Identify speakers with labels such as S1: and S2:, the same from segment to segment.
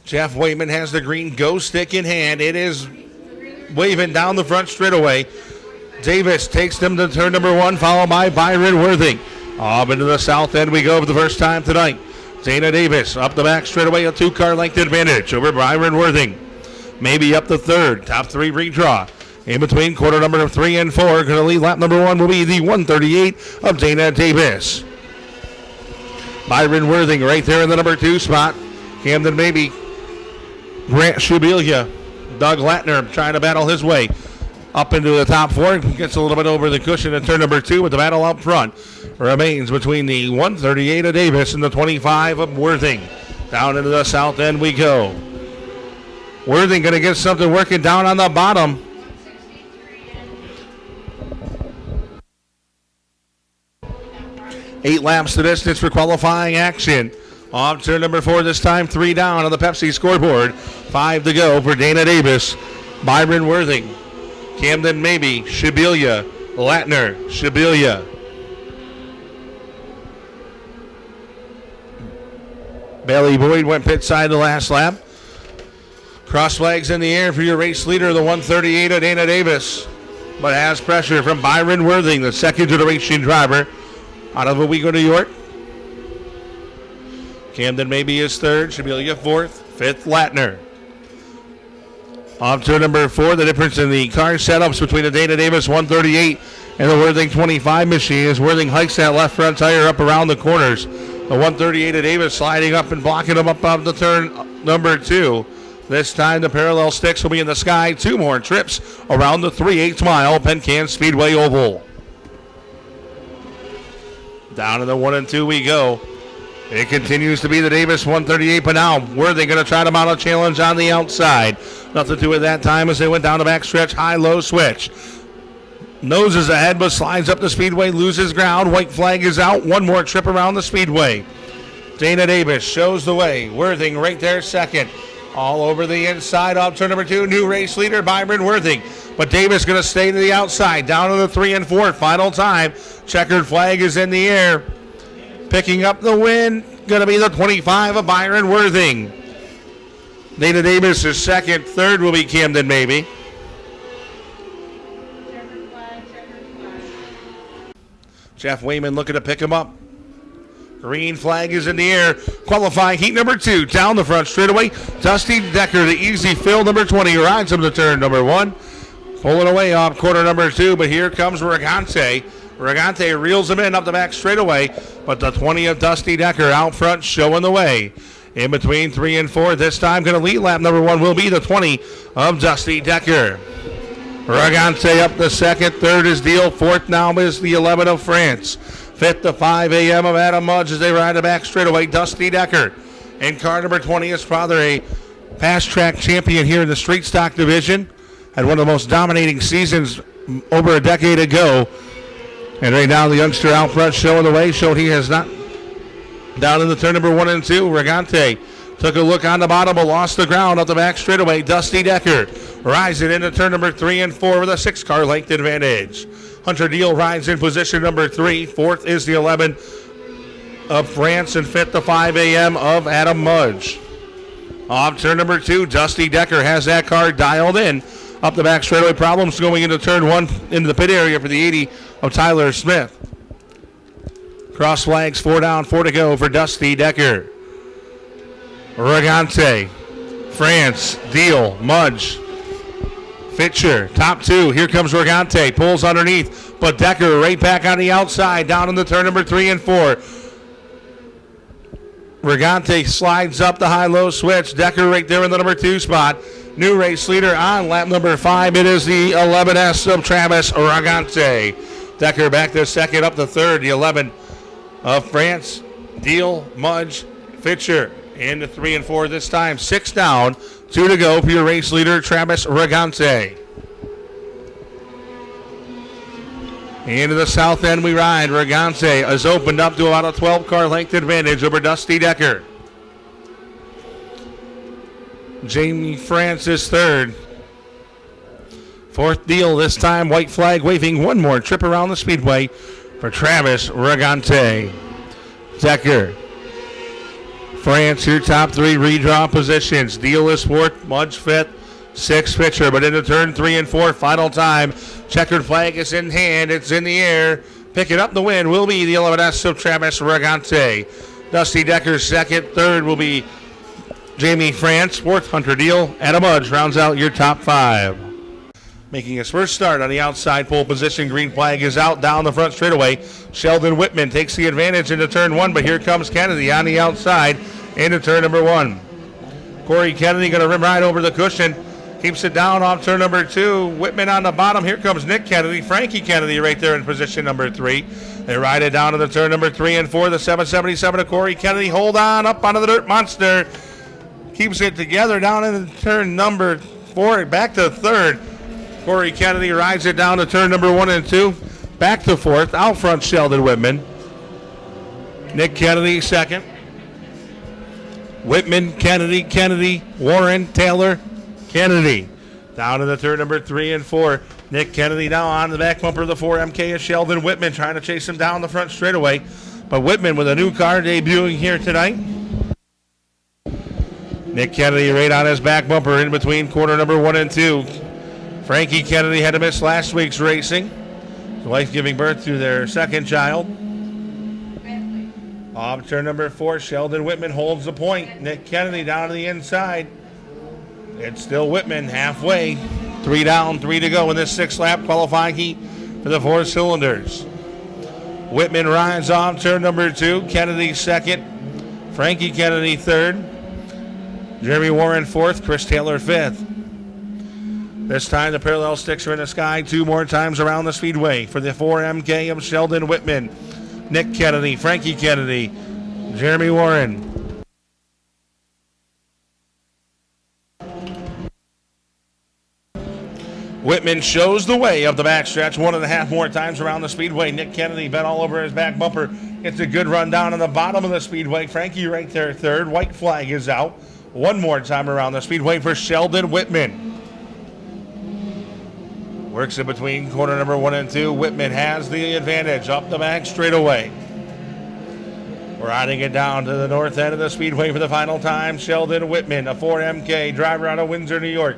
S1: Jeff Wayman has the green go stick in hand. It is waving down the front straightaway. Davis takes them to turn number 1, followed by Byron Worthing. Off into the south end we go for the first time tonight. Dana Davis up the back straightaway, a 2-car length advantage over Byron Worthing. Maybe up the third. Top 3 redraw. In between quarter number 3 and 4, going to lead lap number 1 will be the 138 of Dana Davis. Byron Worthing right there in the number 2 spot. Camden Maybe. Grant Shubilia. Doug Latner trying to battle his way up into the top 4. Gets a little bit over the cushion at turn number 2, but the battle up front remains between the 138 of Davis and the 25 of Worthing. Down into the south end we go. Worthing going to get something working down on the bottom. Eight laps the distance for qualifying action. Off turn number 4 this time, 3 down on the Pepsi scoreboard. 5 to go for Dana Davis. Byron Worthing. Camden Maybe. Shibilia. Latner. Shibilia. Bailey Boyd went pit side the last lap. Cross flags in the air for your race leader, the 138 of Dana Davis. But has pressure from Byron Worthing, the second generation driver out of Owego, New York. Camden Maybe is third, Shibilia fourth, fifth Latner. Off turn number 4, the difference in the car setups between the Dana Davis 138 and the Worthing 25 machine is Worthing hikes that left front tire up around the corners. The 138 of Davis sliding up and blocking him up on the turn number 2. This time the parallel sticks will be in the sky. 2 more trips around the 3/8 mile Penn Can Speedway Oval. Down in the 1 and 2 we go. It continues to be the Davis 138, but now Worthing going to try to mount a challenge on the outside. Nothing to do with that time as they went down the backstretch, high-low switch. Noses ahead, but slides up the speedway, loses ground. White flag is out. 1 more trip around the speedway. Dana Davis shows the way. Worthing right there second. All over the inside off turn number 2. New race leader, Byron Worthing. But Davis going to stay to the outside. Down to the 3 and 4. Final time. Checkered flag is in the air. Picking up the win, going to be the 25 of Byron Worthing. Dana Davis is second. Third will be Camden Maybe. Jeff Wayman looking to pick him up. Green flag is in the air. Qualifying heat number 2. Down the front straightaway. Dusty Decker, the easy fill, number 20, rides him to turn number 1. Pulling away off quarter number 2, but here comes Regante. Regante reels him in up the back straightaway, but the 20 of Dusty Decker out front showing the way. In between 3 and 4, this time going to lead lap number 1 will be the 20 of Dusty Decker. Regante up the second, third is Deal, fourth now is the 11 of France. Fifth, the 5 a.m. of Adam Mudge as they ride the back straightaway, Dusty Decker. In car number 20 is father, a past track champion here in the street stock division. Had one of the most dominating seasons over a decade ago. And right now the youngster out front showing the way, showed he has not. Down in the turn number 1 and 2, Regante took a look on the bottom but lost the ground up the back straightaway. Dusty Decker rising into turn number 3 and 4 with a 6-car length advantage. Hunter Deal rides in position number 3. Fourth is the 11 of France and fifth the 5 a.m. of Adam Mudge. Off turn number 2, Dusty Decker has that car dialed in. Up the back straightaway, problems going into turn 1 into the pit area for the 80 of Tyler Smith. Cross flags, 4 down, 4 to go for Dusty Decker. Regante, France, Deal, Mudge, Fitcher, top 2. Here comes Regante, pulls underneath, but Decker right back on the outside, down in the turn number 3 and 4. Regante slides up the high-low switch. Decker right there in the number 2 spot. New race leader on lap number 5. It is the 11S of Travis Regante. Decker back there second, up the third. The 11 of France, Deal, Mudge, Fitcher. Into 3 and 4 this time. 6 down, 2 to go for your race leader, Travis Regante. Into the south end we ride. Regante has opened up to about a 12-car length advantage over Dusty Decker. Jamie Francis third. Fourth Deal this time. White flag waving. 1 more trip around the speedway for Travis Regante. Decker. France, your top three redraw positions. Deal is fourth, Mudge fifth, sixth pitcher, but into turn 3 and 4, final time. Checkered flag is in hand, it's in the air. Picking up the win will be the 11S of Travis Regante. Dusty Decker second, third will be Jamie France, fourth Hunter Deal. Adam Mudge rounds out your top 5. Making his first start on the outside pole position, green flag is out down the front straightaway. Sheldon Whitman takes the advantage into turn 1, but here comes Kennedy on the outside into turn number 1. Corey Kennedy going to rim right over the cushion. Keeps it down off turn number 2. Whitman on the bottom. Here comes Nick Kennedy. Frankie Kennedy right there in position number 3. They ride it down to the turn number 3 and 4. The 777 of Corey Kennedy. Hold on up onto the dirt monster. Keeps it together down in turn number 4. Back to third. Corey Kennedy rides it down to turn number 1 and 2. Back to fourth. Out front Sheldon Whitman. Nick Kennedy second. Whitman, Kennedy, Kennedy, Warren, Taylor, Kennedy. Down to the turn number 3 and 4. Nick Kennedy now on the back bumper of the 4MK is Sheldon Whitman trying to chase him down the front straightaway. But Whitman with a new car debuting here tonight. Nick Kennedy right on his back bumper in between corner number 1 and 2. Frankie Kennedy had to miss last week's racing. His wife giving birth to their second child. Off turn number 4, Sheldon Whitman holds the point. Nick Kennedy down to the inside. It's still Whitman halfway. 3 down, 3 to go in this 6-lap qualifying heat for the 4 cylinders. Whitman rides off turn number 2. Kennedy second. Frankie Kennedy third. Jeremy Warren fourth. Chris Taylor fifth. This time the parallel sticks are in the sky 2 more times around the speedway for the 4MK of Sheldon Whitman. Nick Kennedy, Frankie Kennedy, Jeremy Warren. Whitman shows the way up the backstretch 1.5 more times around the speedway. Nick Kennedy bent all over his back bumper. Gets a good run down on the bottom of the speedway. Frankie right there third. White flag is out. 1 more time around the speedway for Sheldon Whitman. Works in between corner number 1 and 2. Whitman has the advantage up the back straightaway. Riding it down to the north end of the speedway for the final time. Sheldon Whitman, a 4MK driver out of Windsor, New York.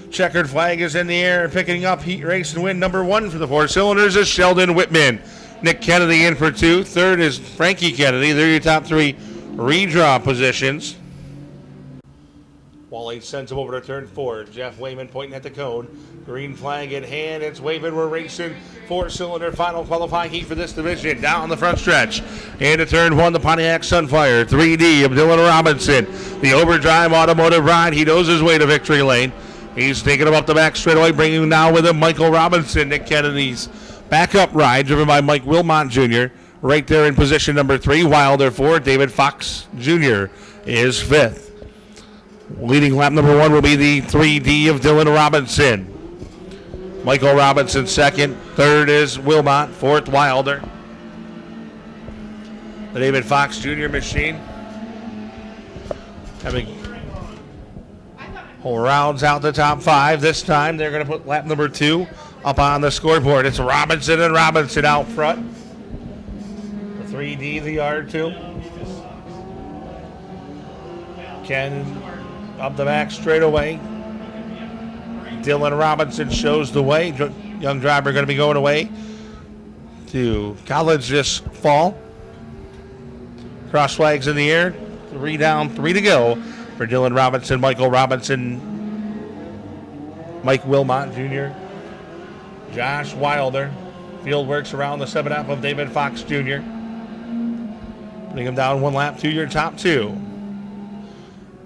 S1: Checkered flag is in the air. Picking up heat race and win number 1 for the 4 cylinders is Sheldon Whitman. Nick Kennedy in for 2. Third is Frankie Kennedy. They're your top 3 redraw positions. Wally sends him over to turn 4. Jeff Wayman pointing at the cone. Green flag in hand. It's waving. We're racing 4-cylinder final qualifying heat for this division. Down the front stretch. Into turn 1, the Pontiac Sunfire. 3D of Dylan Robinson. The overdrive automotive ride. He knows his way to victory lane. He's taking him up the back straightaway, bringing him now with him Michael Robinson. Nick Kennedy's backup ride, driven by Mike Wilmot Jr. Right there in position number 3. Wilder 4. David Fox Jr. is 5th. Leading lap number 1 will be the 3D of Dylan Robinson. Michael Robinson second. Third is Wilmot. Fourth, Wilder. The David Fox Jr. machine. Having rounds out the top 5. This time they're going to put lap number 2 up on the scoreboard. It's Robinson and Robinson out front. The 3D, the R2. Ken up the back straightaway. Dylan Robinson shows the way. Young driver going to be going away to college this fall. Cross flags in the air. 3 down, 3 to go for Dylan Robinson, Michael Robinson, Mike Wilmot Jr., Josh Wilder. Field works around the 7-up of David Fox Jr. Putting him down 1 lap to your top 2.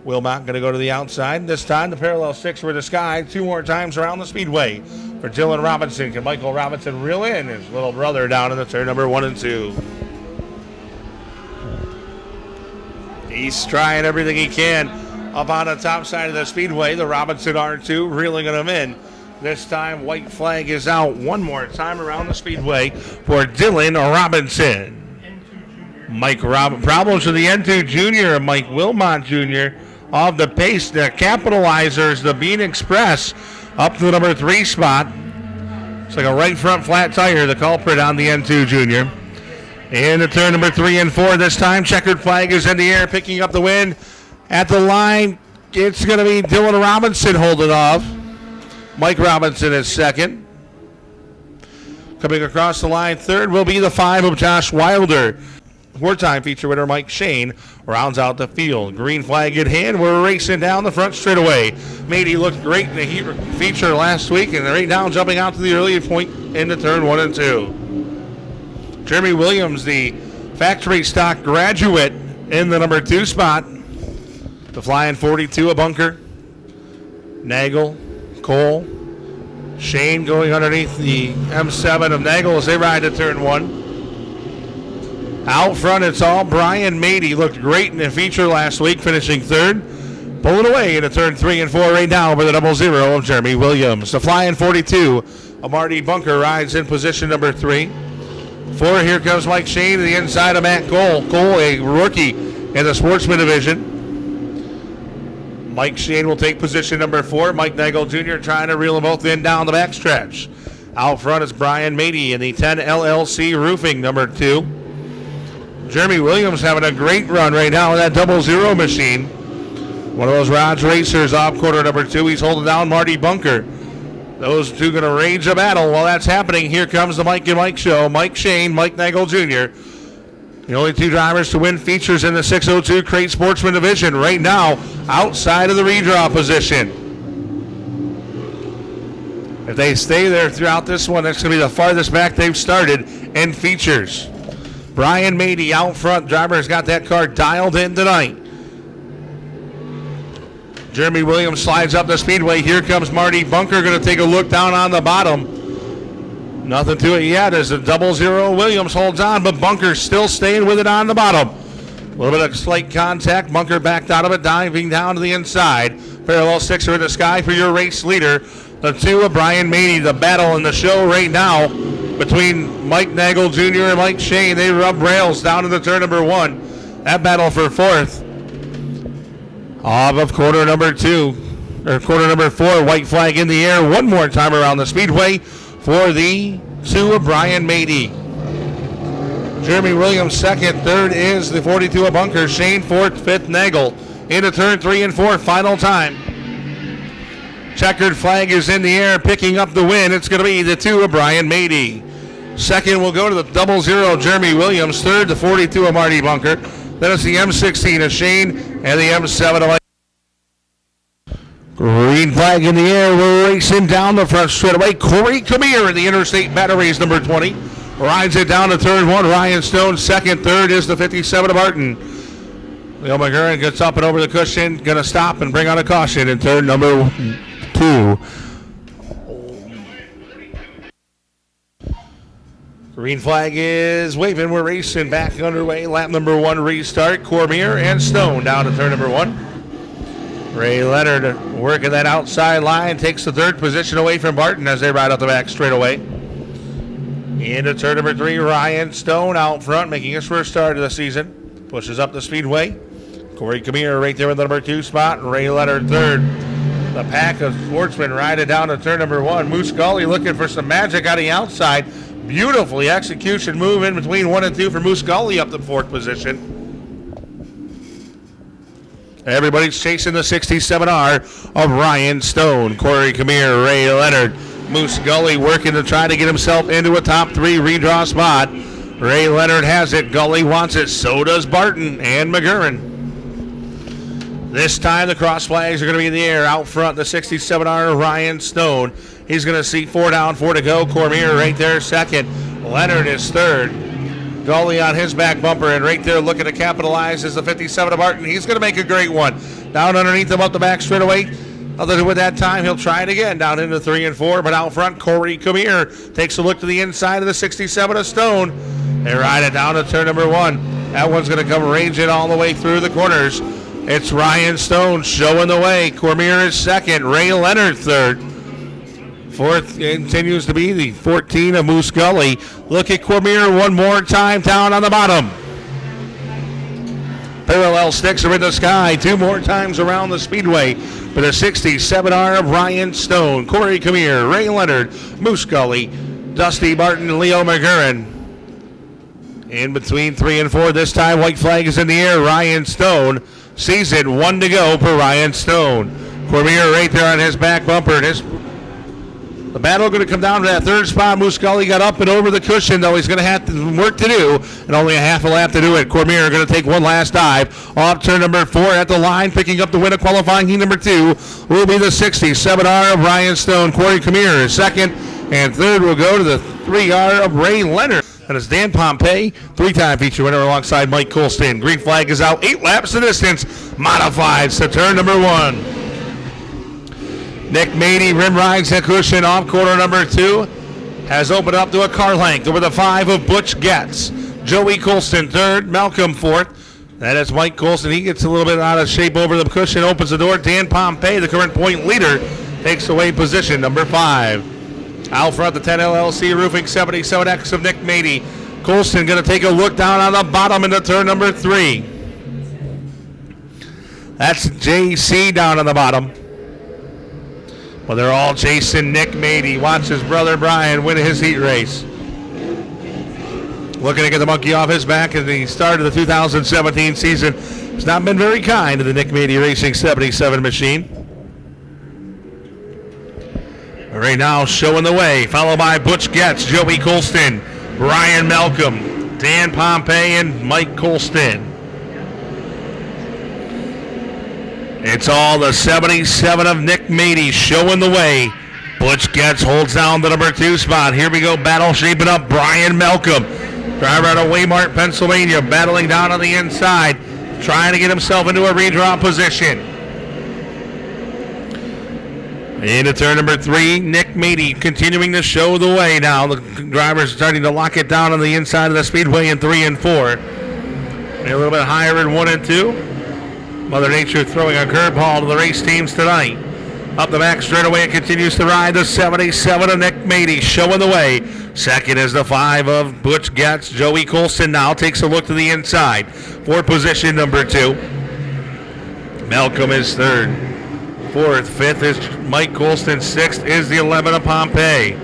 S1: Wilmot going to go to the outside. This time the parallel 6 for the sky. 2 more times around the speedway for Dylan Robinson. Can Michael Robinson reel in his little brother down in the turn number 1 and 2? He's trying everything he can up on the top side of the speedway. The Robinson R2 reeling him in. This time white flag is out 1 more time around the speedway for Dylan Robinson. Problems with the N2 Junior and Mike Wilmot Jr. off the pace. The capitalizers, the Bean Express, up to the number 3 spot. It's like a right front flat tire, the culprit on the N2 Junior. Into turn number 3 and 4 this time. Checkered flag is in the air, picking up the win. At the line, it's going to be Dylan Robinson holding off. Mike Robinson is second. Coming across the line third will be the 5 of Josh Wilder. Four-time feature winner Mike Shane rounds out the field. Green flag in hand. We're racing down the front straightaway. Matey looked great in the heat feature last week, and right now jumping out to the early point into turn 1 and 2. Jeremy Williams, the factory stock graduate, in the number 2 spot. The flying 42, a bunker. Nagel, Cole, Shane going underneath the M7 of Nagel as they ride to turn 1. Out front, it's all Brian Matey. Looked great in the feature last week, finishing third. Pulling away into turn 3 and 4 right now over the 00 of Jeremy Williams. The flying 42, a Marty Bunker, rides in position number 3. 4, here comes Mike Shane to the inside of Matt Cole. Cole, a rookie in the Sportsman division. Mike Shane will take position number 4. Mike Nagel Jr. trying to reel them both in down the backstretch. Out front is Brian Matey in the 10 LLC Roofing number 2. Jeremy Williams having a great run right now in that 00 machine. One of those Raj racers off quarter number 2. He's holding down Marty Bunker. Those two going to rage a battle. While that's happening, here comes the Mike and Mike show. Mike Shane, Mike Nagel Jr. The only 2 drivers to win features in the 602 Crate Sportsman division right now outside of the redraw position. If they stay there throughout this one, that's going to be the farthest back they've started in features. Brian Matey out front. Driver has got that car dialed in tonight. Jeremy Williams slides up the speedway. Here comes Marty Bunker, going to take a look down on the bottom. Nothing to it yet as the 00 Williams holds on, but Bunker still staying with it on the bottom. A little bit of slight contact. Bunker backed out of it, diving down to the inside. Parallel 6 are in the sky for your race leader. The 2 of Brian Matey. The battle in the show right now between Mike Nagel Jr. and Mike Shane. They rub rails down to the turn number 1. That battle for 4th. Off of quarter number 2, or quarter number 4, white flag in the air one more time around the speedway for the 2 of Brian Matey. Jeremy Williams second, third is the 42 of Bunker, Shane 4th, 5th Nagel. Into turn 3 and 4, final time. Checkered flag is in the air, picking up the win. It's going to be the 2 of Brian Matey. Second will go to the 00 Jeremy Williams, third the 42 of Marty Bunker. Then it's the M16 of Shane and the M7 of Mike. Green flag in the air. We're racing down the front straightaway. Corey Camere in the Interstate Batteries number 20. Rides it down to turn 1. Ryan Stone second. Third is the 57 of Barton. Leo McGurran gets up and over the cushion. Going to stop and bring on a caution in turn number 2. Green flag is waving. We're racing back underway. Lap number 1 restart. Cormier and Stone down to turn number 1. Ray Leonard working that outside line. Takes the 3rd position away from Barton as they ride up the back straightaway. Into turn number 3. Ryan Stone out front, making his first start of the season. Pushes up the speedway. Corey Camere right there in the number 2 spot. Ray Leonard 3rd. The pack of Sportsman riding down to turn number 1. Moose Gully looking for some magic on the outside. Beautifully execution move in between 1 and 2 for Moose Gully up to 4th position. Everybody's chasing the 67R of Ryan Stone. Corey Camere, Ray Leonard. Moose Gully working to try to get himself into a top 3 redraw spot. Ray Leonard has it. Gully wants it. So does Barton and McGurran. This time the cross flags are going to be in the air. Out front, the 67R Ryan Stone. He's going to see 4 down, 4 to go. Cormier right there second. Leonard is third. Gully on his back bumper, and right there looking to capitalize is the 57 of Barton. He's going to make a great one. Down underneath him up the back straightaway. Other than with that time, he'll try it again down into 3 and 4. But out front, Corey Camere takes a look to the inside of the 67 of Stone. They ride it down to turn number 1. That one's going to come raging all the way through the corners. It's Ryan Stone showing the way. Cormier is second. Ray Leonard third. 4th continues to be the 14 of Moose Gully. Look at Cormier one more time down on the bottom. Parallel sticks are in the sky 2 more times around the speedway for the 67R of Ryan Stone. Corey Camere, Ray Leonard, Moose Gully, Dusty Barton, Leo McGurran. In between 3 and 4 this time. White flag is in the air. Ryan Stone sees it. 1 to go for Ryan Stone. Cormier right there on his back bumper. The battle going to come down to that third spot. Muscali got up and over the cushion, though. He's going to have work to do, and only a half a lap to do it. Cormier going to take one last dive. Off turn number 4 at the line, picking up the win of qualifying heat number 2 will be the 67R of Ryan Stone. Corey Cormier is second, and third will go to the 3R of Ray Leonard. That is Dan Pompey, 3-time feature winner alongside Mike Colston. Green flag is out, 8 laps the distance. Modifieds to turn number 1. Nick Mady rim rides the cushion off corner number 2. Has opened up to a car length over the 5 of Butch Getz. Joey Colston third, Malcolm fourth. That is Mike Colston. He gets a little bit out of shape over the cushion, opens the door. Dan Pompey, the current point leader, takes away position number 5. Out front, the 10 LLC Roofing 77X of Nick Mady. Colston going to take a look down on the bottom into turn number 3. That's JC down on the bottom. Well, they're all chasing Nick Mady. Watch his brother Brian win his heat race. Looking to get the monkey off his back at the start of the 2017 season. It's not been very kind to the Nick Mady Racing 77 machine. Right now, showing the way, followed by Butch Getz, Joey Colston, Brian Malcolm, Dan Pompey, and Mike Colston. It's all the 77 of Nick Mady showing the way. Butch Getz holds down the number 2 spot. Here we go, battle shaping up. Brian Malcolm, driver out of Waymart, Pennsylvania, battling down on the inside, trying to get himself into a redraw position. Into turn number 3, Nick Mady continuing to show the way now. The driver's starting to lock it down on the inside of the speedway in 3 and 4. A little bit higher in 1 and 2. Mother Nature throwing a curveball to the race teams tonight. Up the back straightaway, it continues to ride. The 77 of Nick Mady showing the way. Second is the 5 of Butch Getz. Joey Colston now takes a look to the inside for position number 2. Malcolm is third. Fourth, fifth is Mike Colston. Sixth is the 11 of Pompey.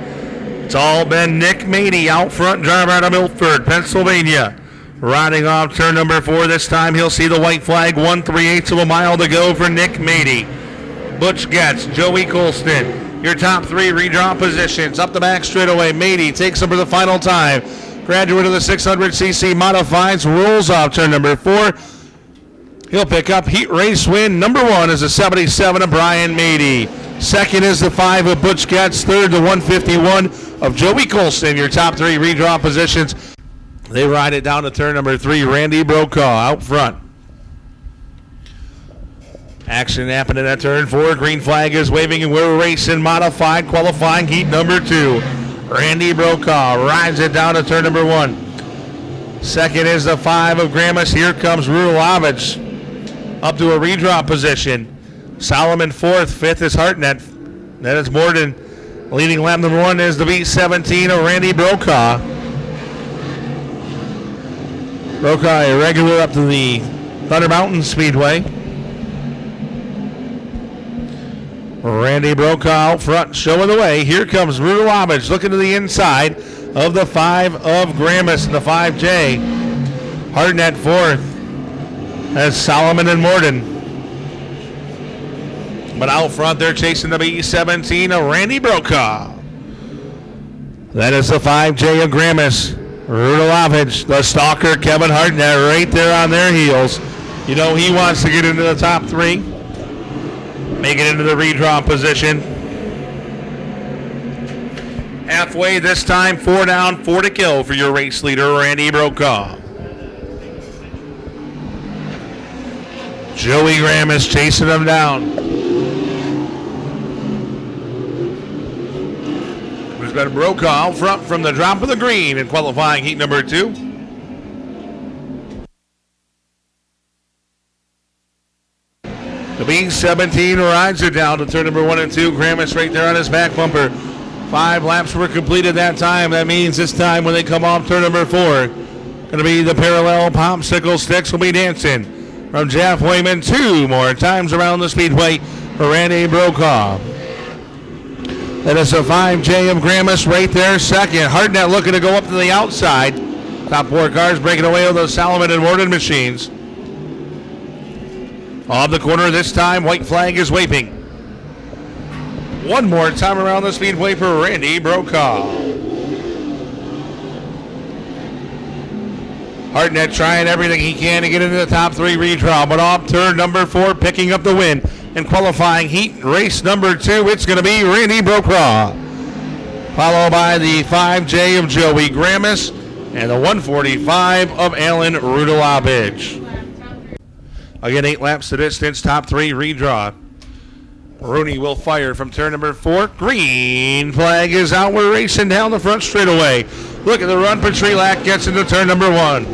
S1: It's all been Nick Mady out front, driver out of Milford, Pennsylvania. Riding off turn number 4 this time, he'll see the white flag. 1/3 of a mile to go for Nick Mady. Butch Getz, Joey Colston, your top 3 redraw positions. Up the back straightaway, Mady takes them for the final time. Graduate of the 600cc Modifieds, rolls off turn number 4. He'll pick up heat race win. Number 1 is the 77 of Brian Mady. Second is the 5 of Butch Getz. Third, the 151 of Joey Colston, your top 3 redraw positions. They ride it down to turn number 3. Randy Brokaw out front. Action happening at turn 4. Green flag is waving, and we're racing modified qualifying heat number 2. Randy Brokaw rides it down to turn number 1. Second is the 5 of Gramus. Here comes Rulovich up to a redraw position. Solomon fourth. Fifth is Hartnett. Then it's Morden. Leading lap number 1 is the B17 of Randy Brokaw. Brokaw irregular up to the Thunder Mountain Speedway. Randy Brokaw out front showing the way. Here comes Rulovich looking to the inside of the 5 of Gramus and the 5J. Hartnett fourth as Solomon and Morden. But out front they're chasing the B17 of Randy Brokaw. That is the 5J of Gramus. Rulovich, the stalker, Kevin Hartnett, right there on their heels. You know he wants to get into the top 3. Make it into the redraw position. Halfway this time, 4 down, 4 to kill for your race leader, Randy Brokaw. Joey Gramus chasing him down. There's been Brokaw out front from the drop of the green in qualifying heat number 2. The B17 rides it down to turn number 1 and 2. Gramus right there on his back bumper. 5 laps were completed that time. That means this time when they come off turn number 4, going to be the parallel popsicle sticks will be dancing from Jeff Wayman 2 more times around the speedway for Randy Brokaw. That is a 5J of Gramus right there second. Hartnett looking to go up to the outside. Top 4 cars breaking away with those Salomon and Warden machines. On the corner this time, white flag is waving. One more time around the speedway for Randy Brokaw. Hartnett trying everything he can to get into the top 3 redraw, but off turn number 4, picking up the win. In qualifying heat, race number 2, it's going to be Randy Brokaw. Followed by the 5J of Joey Grammis and the 145 of Alan Rudolabich. Again, 8 laps to distance, top 3 redraw. Rooney will fire from turn number 4. Green flag is out. We're racing down the front straightaway. Look at the run. Petrelak gets into turn number 1.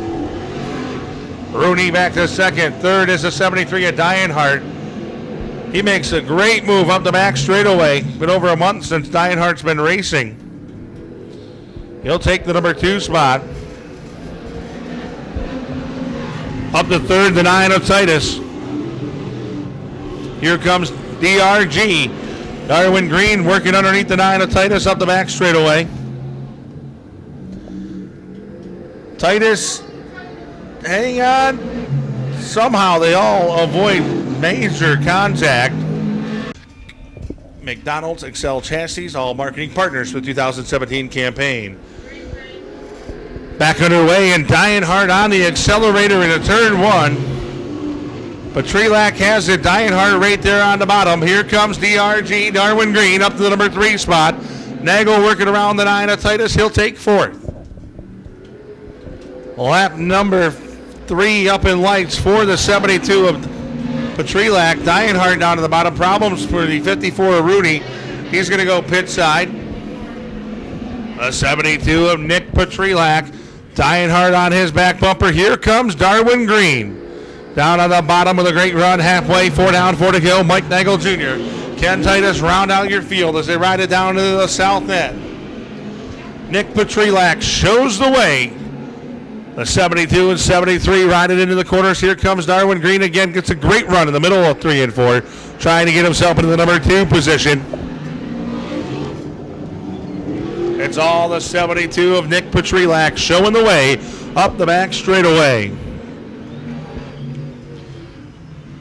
S1: Rooney back to second. Third is the 73 of Dienhart. He makes a great move up the back straightaway. Been over a month since Dienhart's been racing. He'll take the number 2 spot. Up to third, the 9 of Titus. Here comes DRG. Darwin Green working underneath the 9 of Titus up the back straightaway. Titus, hang on. Somehow they all avoid major contact. McDonald's, Excel Chassis, all marketing partners for the 2017 campaign. Back underway, and Dienhart on the accelerator into turn 1. Petrelak has it. Dienhart right there on the bottom. Here comes DRG. Darwin Green up to the number 3 spot. Nagel working around the 9 of Titus. He'll take 4th. Lap number 3 up in lights for the 72 of Petrelak. Dienhart down to the bottom. Problems for the 54 of Rooney. He's going to go pit side. The 72 of Nick Petrelak. Dienhart on his back bumper. Here comes Darwin Green. Down on the bottom with a great run. Halfway, 4 down, 4 to go. Mike Nagel Jr. Ken Titus round out your field as they ride it down to the south net. Nick Petrelak shows the way. The 72 and 73 ride it into the corners. Here comes Darwin Green again. Gets a great run in the middle of 3 and 4. Trying to get himself into the number 2 position. It's all the 72 of Nick Petrelak showing the way up the back straightaway.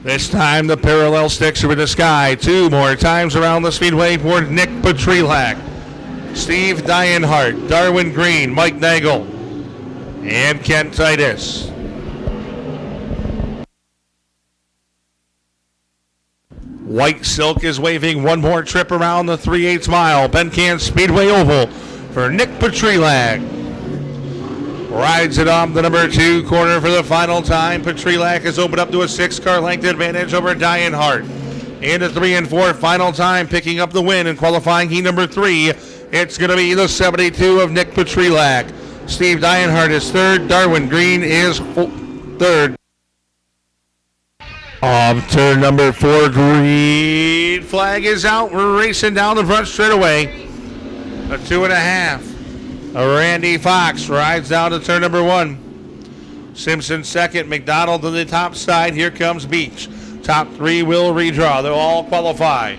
S1: This time the parallel sticks are in the sky. 2 more times around the speedway for Nick Petrelak. Steve Dienhart, Darwin Green, Mike Nagel, and Ken Titus. White silk is waving one more trip around the 3/8 mile. Penn Can Speedway Oval for Nick Petrelak. Rides it off the number 2 corner for the final time. Petrelak has opened up to a 6-car length advantage over Dienhart. Into 3 and 4 final time, picking up the win in qualifying heat number 3. It's going to be the 72 of Nick Petrelak. Steve Dienhart is third. Darwin Green is third. Off turn number 4, green flag is out. We're racing down the front straightaway. A 2.5. Randy Fox rides down to turn number 1. Simpson second. McDonald to the top side. Here comes Beach. Top 3 will redraw. They'll all qualify.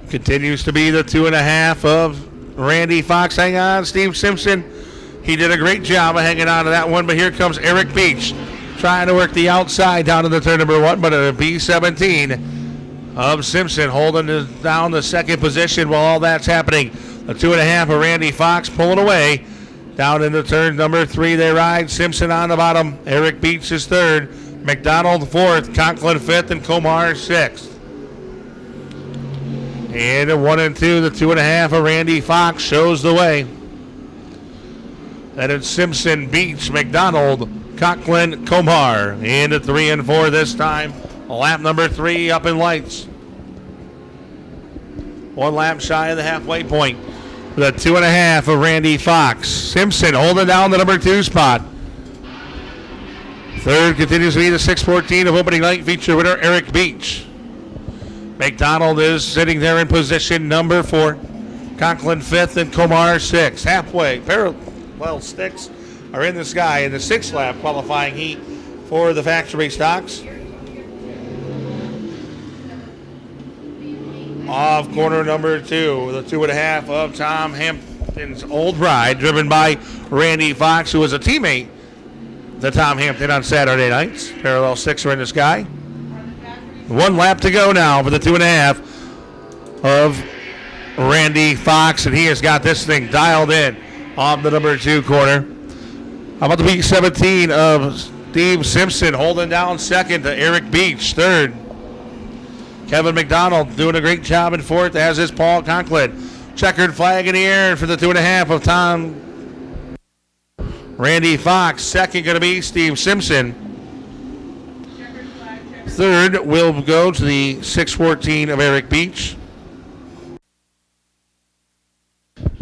S1: Continues to be the 2.5 of Randy Fox. Hang on, Steve Simpson. He did a great job of hanging on to that one, but here comes Eric Beach trying to work the outside down to the turn number 1, but a B17 of Simpson holding down the second position while all that's happening. The 2.5 of Randy Fox pulling away. Down into turn number 3 they ride. Simpson on the bottom. Eric Beach is third. McDonald fourth. Conklin fifth, and Komar sixth. And at 1 and 2, the 2.5 of Randy Fox shows the way. Then it's Simpson, Beach, McDonald, Conklin, Komar. And at 3 and 4 this time. Lap number 3 up in lights. 1 lap shy of the halfway point. The 2.5 of Randy Fox. Simpson holding down the number 2 spot. Third continues to be the 6:14 of opening night feature winner Eric Beach. McDonald is sitting there in position number 4. Conklin 5th and Komar 6th. Halfway, parallel sticks are in the sky in the 6th lap qualifying heat for the factory stocks. Off corner number 2, the 2.5 of Tom Hampton's old bride, driven by Randy Fox, who was a teammate to Tom Hampton on Saturday nights. Parallel 6 are in the sky. 1 lap to go now for the 2.5 of Randy Fox, and he has got this thing dialed in on the number 2 corner. How about the B17 of Steve Simpson holding down second to Eric Beach, third. Kevin McDonald doing a great job in fourth, as is Paul Conklin. Checkered flag in the air for the 2.5 of Tom. Randy Fox, second going to be Steve Simpson. Third will go to the 6:14 of Eric Beach.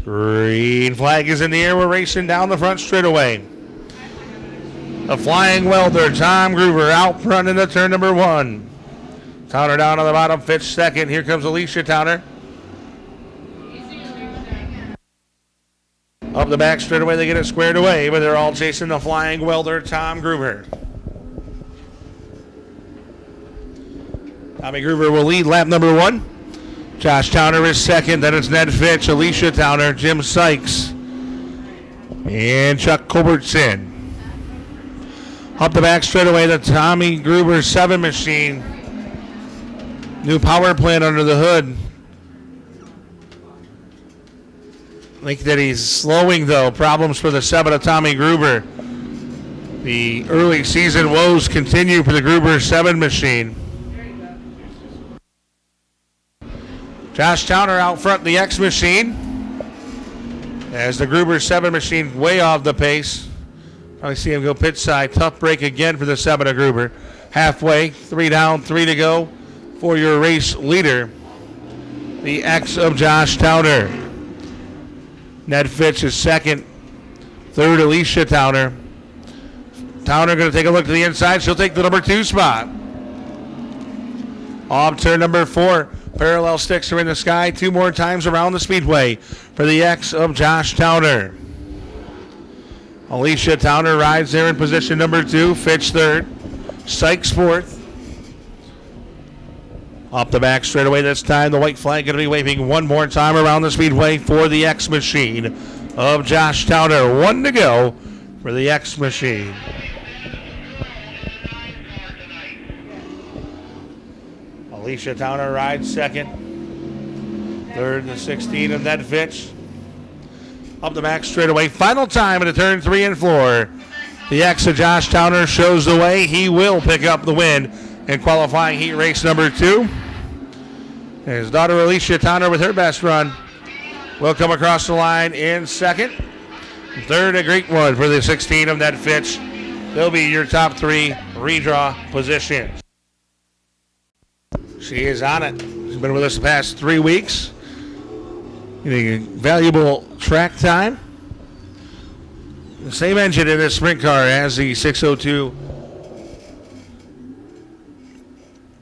S1: Green flag is in the air. We're racing down the front straightaway. The flying welder, Tom Gruber, out front into turn number 1. Towner down on the bottom, Fitch second. Here comes Alicia Towner. Up the back straightaway, they get it squared away, but they're all chasing the flying welder, Tom Gruber. Tommy Gruber will lead lap number 1. Josh Towner is second. Then it's Ned Fitch, Alicia Towner, Jim Sykes, and Chuck Culbertson. Up the back straightaway, the Tommy Gruber 7 machine. New power plant under the hood. I think that he's slowing, though. Problems for the 7 of Tommy Gruber. The early season woes continue for the Gruber 7 machine. Josh Towner out front, the X machine. As the Gruber 7 machine way off the pace. Probably see him go pit side. Tough break again for the 7 of Gruber. Halfway, 3 down, 3 to go for your race leader, the X of Josh Towner. Ned Fitch is second. Third, Alicia Towner. Towner going to take a look to the inside. She'll take the number 2 spot. Off turn number 4. Parallel sticks are in the sky 2 more times around the speedway for the X of Josh Towner. Alicia Towner rides there in position number 2. Fitch third. Sykes fourth. Up the back straightaway this time. The white flag going to be waving 1 more time around the speedway for the X machine of Josh Towner. 1 to go for the X machine. Alicia Towner rides second. Third, the 16 of Ned Fitch. Up the back straightaway. Final time in the turn 3 and 4. The X of Josh Towner shows the way. He will pick up the win in qualifying heat race number 2. His daughter Alicia Towner with her best run will come across the line in second. Third, a great one for the 16 of Ned Fitch. They'll be your top 3 redraw positions. She is on it. She's been with us the past 3 weeks. Getting valuable track time. The same engine in this sprint car as the 602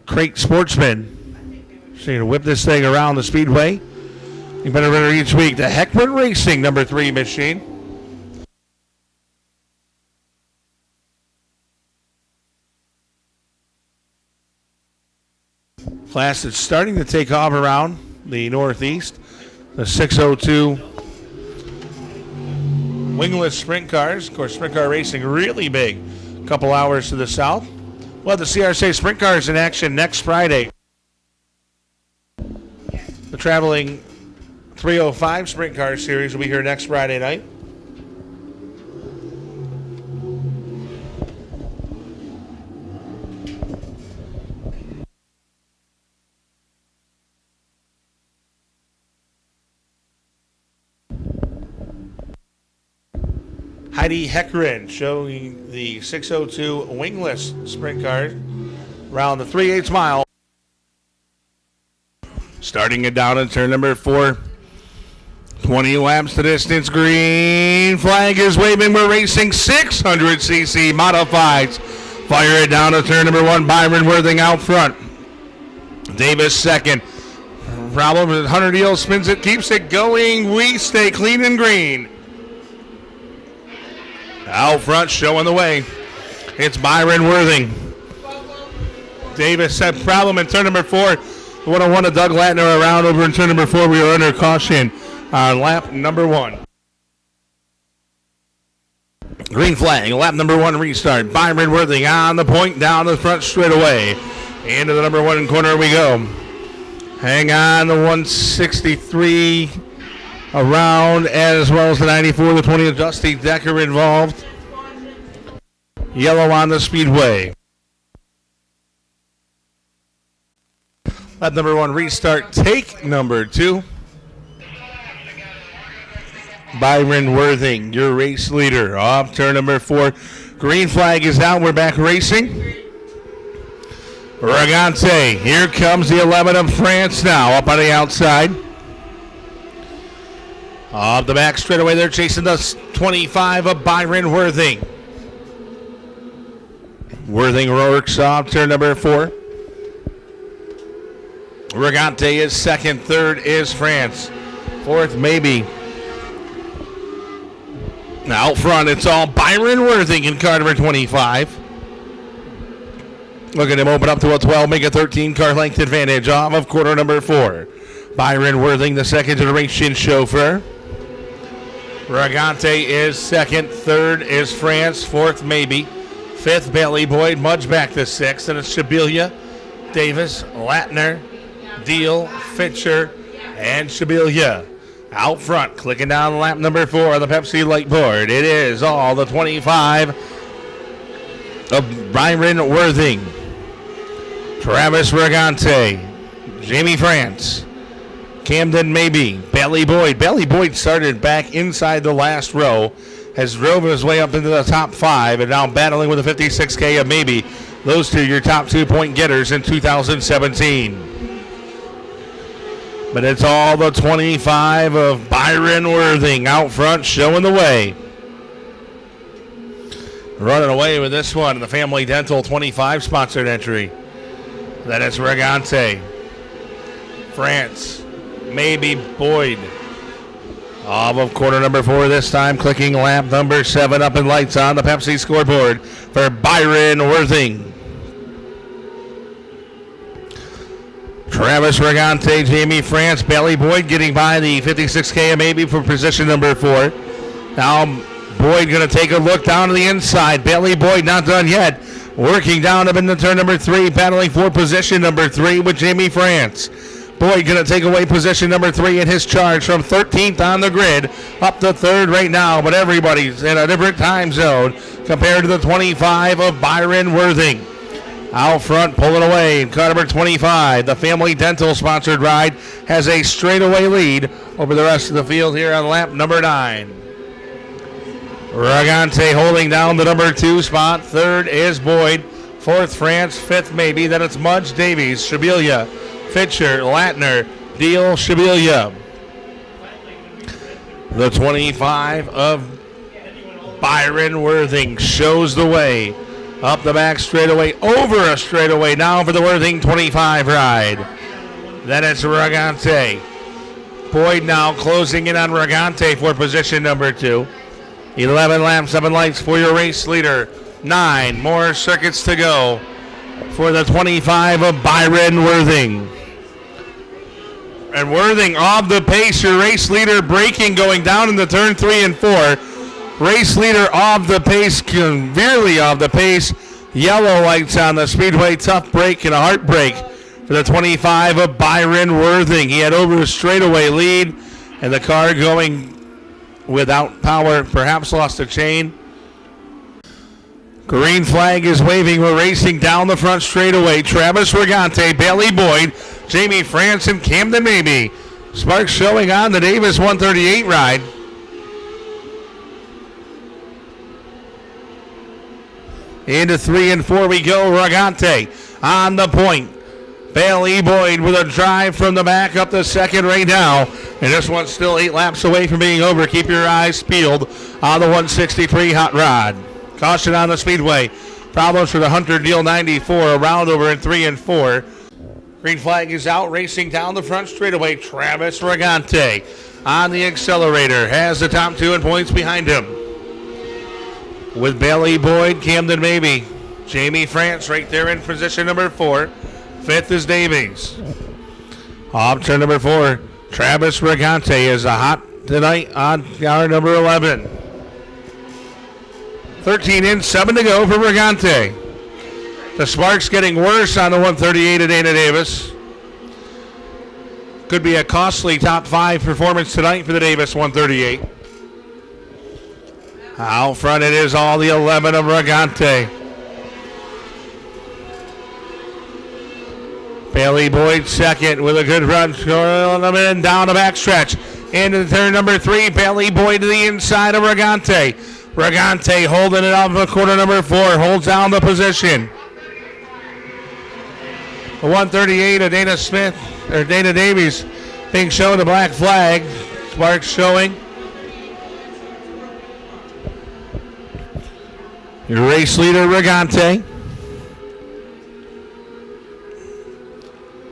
S1: Crate Sportsman. She's going to whip this thing around the speedway. You better run her each week. The Heckman Racing number 3 machine. Class that's starting to take off around the Northeast. The 602 wingless sprint cars. Of course, sprint car racing really big. A couple hours to the south. We'll have the CRC sprint cars in action next Friday. The traveling 305 sprint car series will be here next Friday night. Heidi Heckren showing the 602 wingless sprint car around the 3/8 mile. Starting it down in turn number 4. 20 laps to distance. Green flag is waving. We're racing 600cc modifieds. Fire it down to turn number 1. Byron Worthing out front. Davis second. Problem is Hunter Deal spins it, keeps it going. We stay clean and green. Out front, showing the way. It's Byron Worthing. Davis had problem in turn number 4. 101 to Doug Latner around over in turn number 4. We are under caution. on lap number 1. Green flag, lap number 1 restart. Byron Worthing on the point, down the front straightaway. Into the number 1 corner we go. Hang on, the 163 around, as well as the 94, the 20 of Dusty Decker involved. Yellow on the speedway. Lap number 1 restart, take number 2. Byron Worthing, your race leader, off turn number 4. Green flag is out. We're back racing. Regante, here comes the 11 of France now, up on the outside. Off the back straightaway, they're chasing the 25 of Byron Worthing. Worthing works off turn number 4. Regante is second, third is France, fourth maybe. Now out front, it's all Byron Worthing in car number 25. Look at him open up to a 12, make a 13 car length advantage off of quarter number 4. Byron Worthing, the second generation chauffeur. Regante is second, third is France, fourth maybe, fifth Bailey Boyd, Mudge back to sixth, and it's Shabilia, Davis, Latner, Deal, Fitcher, and Shabilia. Out front, clicking down lap number 4 on the Pepsi light board. It is all the 25 of Byron Worthing. Travis Regante, Jamie France, Camden maybe, Bailey Boyd. Bailey Boyd started back inside the last row, has drove his way up into the top 5, and now battling with a 56K of maybe. Those two, your top 2-point getters in 2017. But it's all the 25 of Byron Worthing out front, showing the way. Running away with this one, the Family Dental 25 sponsored entry. That is Regante. France, maybe Boyd. Off of quarter number 4 this time, clicking lap number 7 up in lights on the Pepsi scoreboard for Byron Worthing. Travis Regante, Jamie France, Bailey Boyd getting by the 56K maybe for position number 4. Now Boyd going to take a look down to the inside. Bailey Boyd not done yet. Working down up into turn number 3, battling for position number 3 with Jamie France. Boyd going to take away position number 3 in his charge from 13th on the grid up to 3rd right now, but everybody's in a different time zone compared to the 25 of Byron Worthing. Out front, pulling away, car number 25, the Family Dental sponsored ride, has a straightaway lead over the rest of the field here on lap number 9. Regante holding down the number 2 spot. 3rd is Boyd. 4th, France. 5th, maybe. Then it's Mudge, Davies, Shabilia, Fitcher, Latner, Deal, Shabilia. The 25 of Byron Worthing shows the way. Up the back straightaway, over a straightaway now for the Worthing 25 ride. Then it's Regante. Boyd now closing in on Regante for position number 2. 11 laps, 7 lights for your race leader. 9 more circuits to go for the 25 of Byron Worthing. And Worthing off the pace, your race leader braking going down into turn 3 and 4. Race leader off the pace, severely off the pace. Yellow lights on the speedway. Tough break and a heartbreak for the 25 of Byron Worthing. He had over a straightaway lead, and the car going without power, perhaps lost a chain. Green flag is waving. We're racing down the front straightaway. Travis Regante, Bailey Boyd, Jamie France, and Camden maybe. Sparks showing on the Davis 138 ride. Into 3 and 4 we go. Regante on the point. Bailey Boyd with a drive from the back up the second right now. And this one's still 8 laps away from being over. Keep your eyes peeled on the 163 hot rod. Caution on the speedway. Problems for the Hunter Deal 94. A round over in 3 and 4. Green flag is out. Racing down the front straightaway. Travis Regante on the accelerator. Has the top 2 in points behind him. With Bailey Boyd, Camden maybe. Jamie France right there in position number 4. 5th is Davies. Off turn number 4. Travis Regante is a hot tonight on car number 11. 13 in, 7 to go for Regante. The sparks getting worse on the 138 of Dana Davis. Could be a costly top 5 performance tonight for the Davis 138. Out front it is all the 11 of Regante. Bailey Boyd second with a good run. Down the backstretch. Into turn number 3. Bailey Boyd to the inside of Regante. Regante holding it up for quarter number 4. Holds down the position. The 138 of Dana Davies being shown the black flag. Sparks showing. Your race leader, Regante.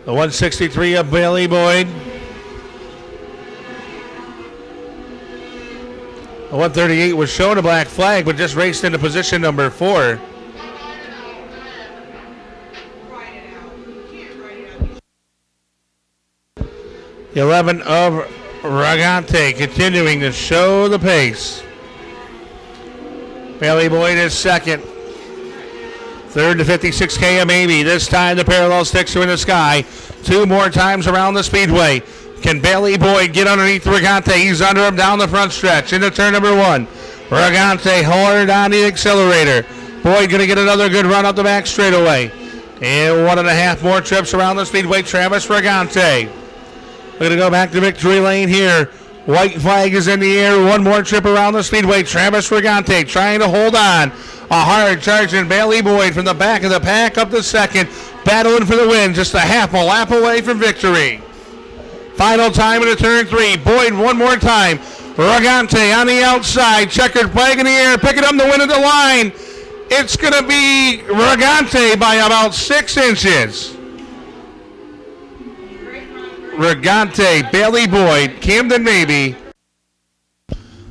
S1: The 163 of Bailey Boyd. The 138 was shown a black flag, but just raced into position number 4. The 11 of Regante continuing to show the pace. Bailey Boyd is second. Third to 56 km. This time the parallel sticks are in the sky. 2 more times around the speedway. Can Bailey Boyd get underneath Regante? He's under him down the front stretch into turn number 1. Regante hard on the accelerator. Boyd going to get another good run up the back straightaway. And 1.5 more trips around the speedway. Travis Regante. We're going to go back to victory lane here. White flag is in the air. 1 more trip around the speedway. Travis Regante trying to hold on. A hard charging Bailey Boyd from the back of the pack up to second. Battling for the win. Just a half a lap away from victory. Final time into turn 3. Boyd 1 more time. Regante on the outside. Checkered flag in the air. Picking up the win at the line. It's going to be Regante by about 6 inches. Regante, Bailey Boyd, Camden Mabee.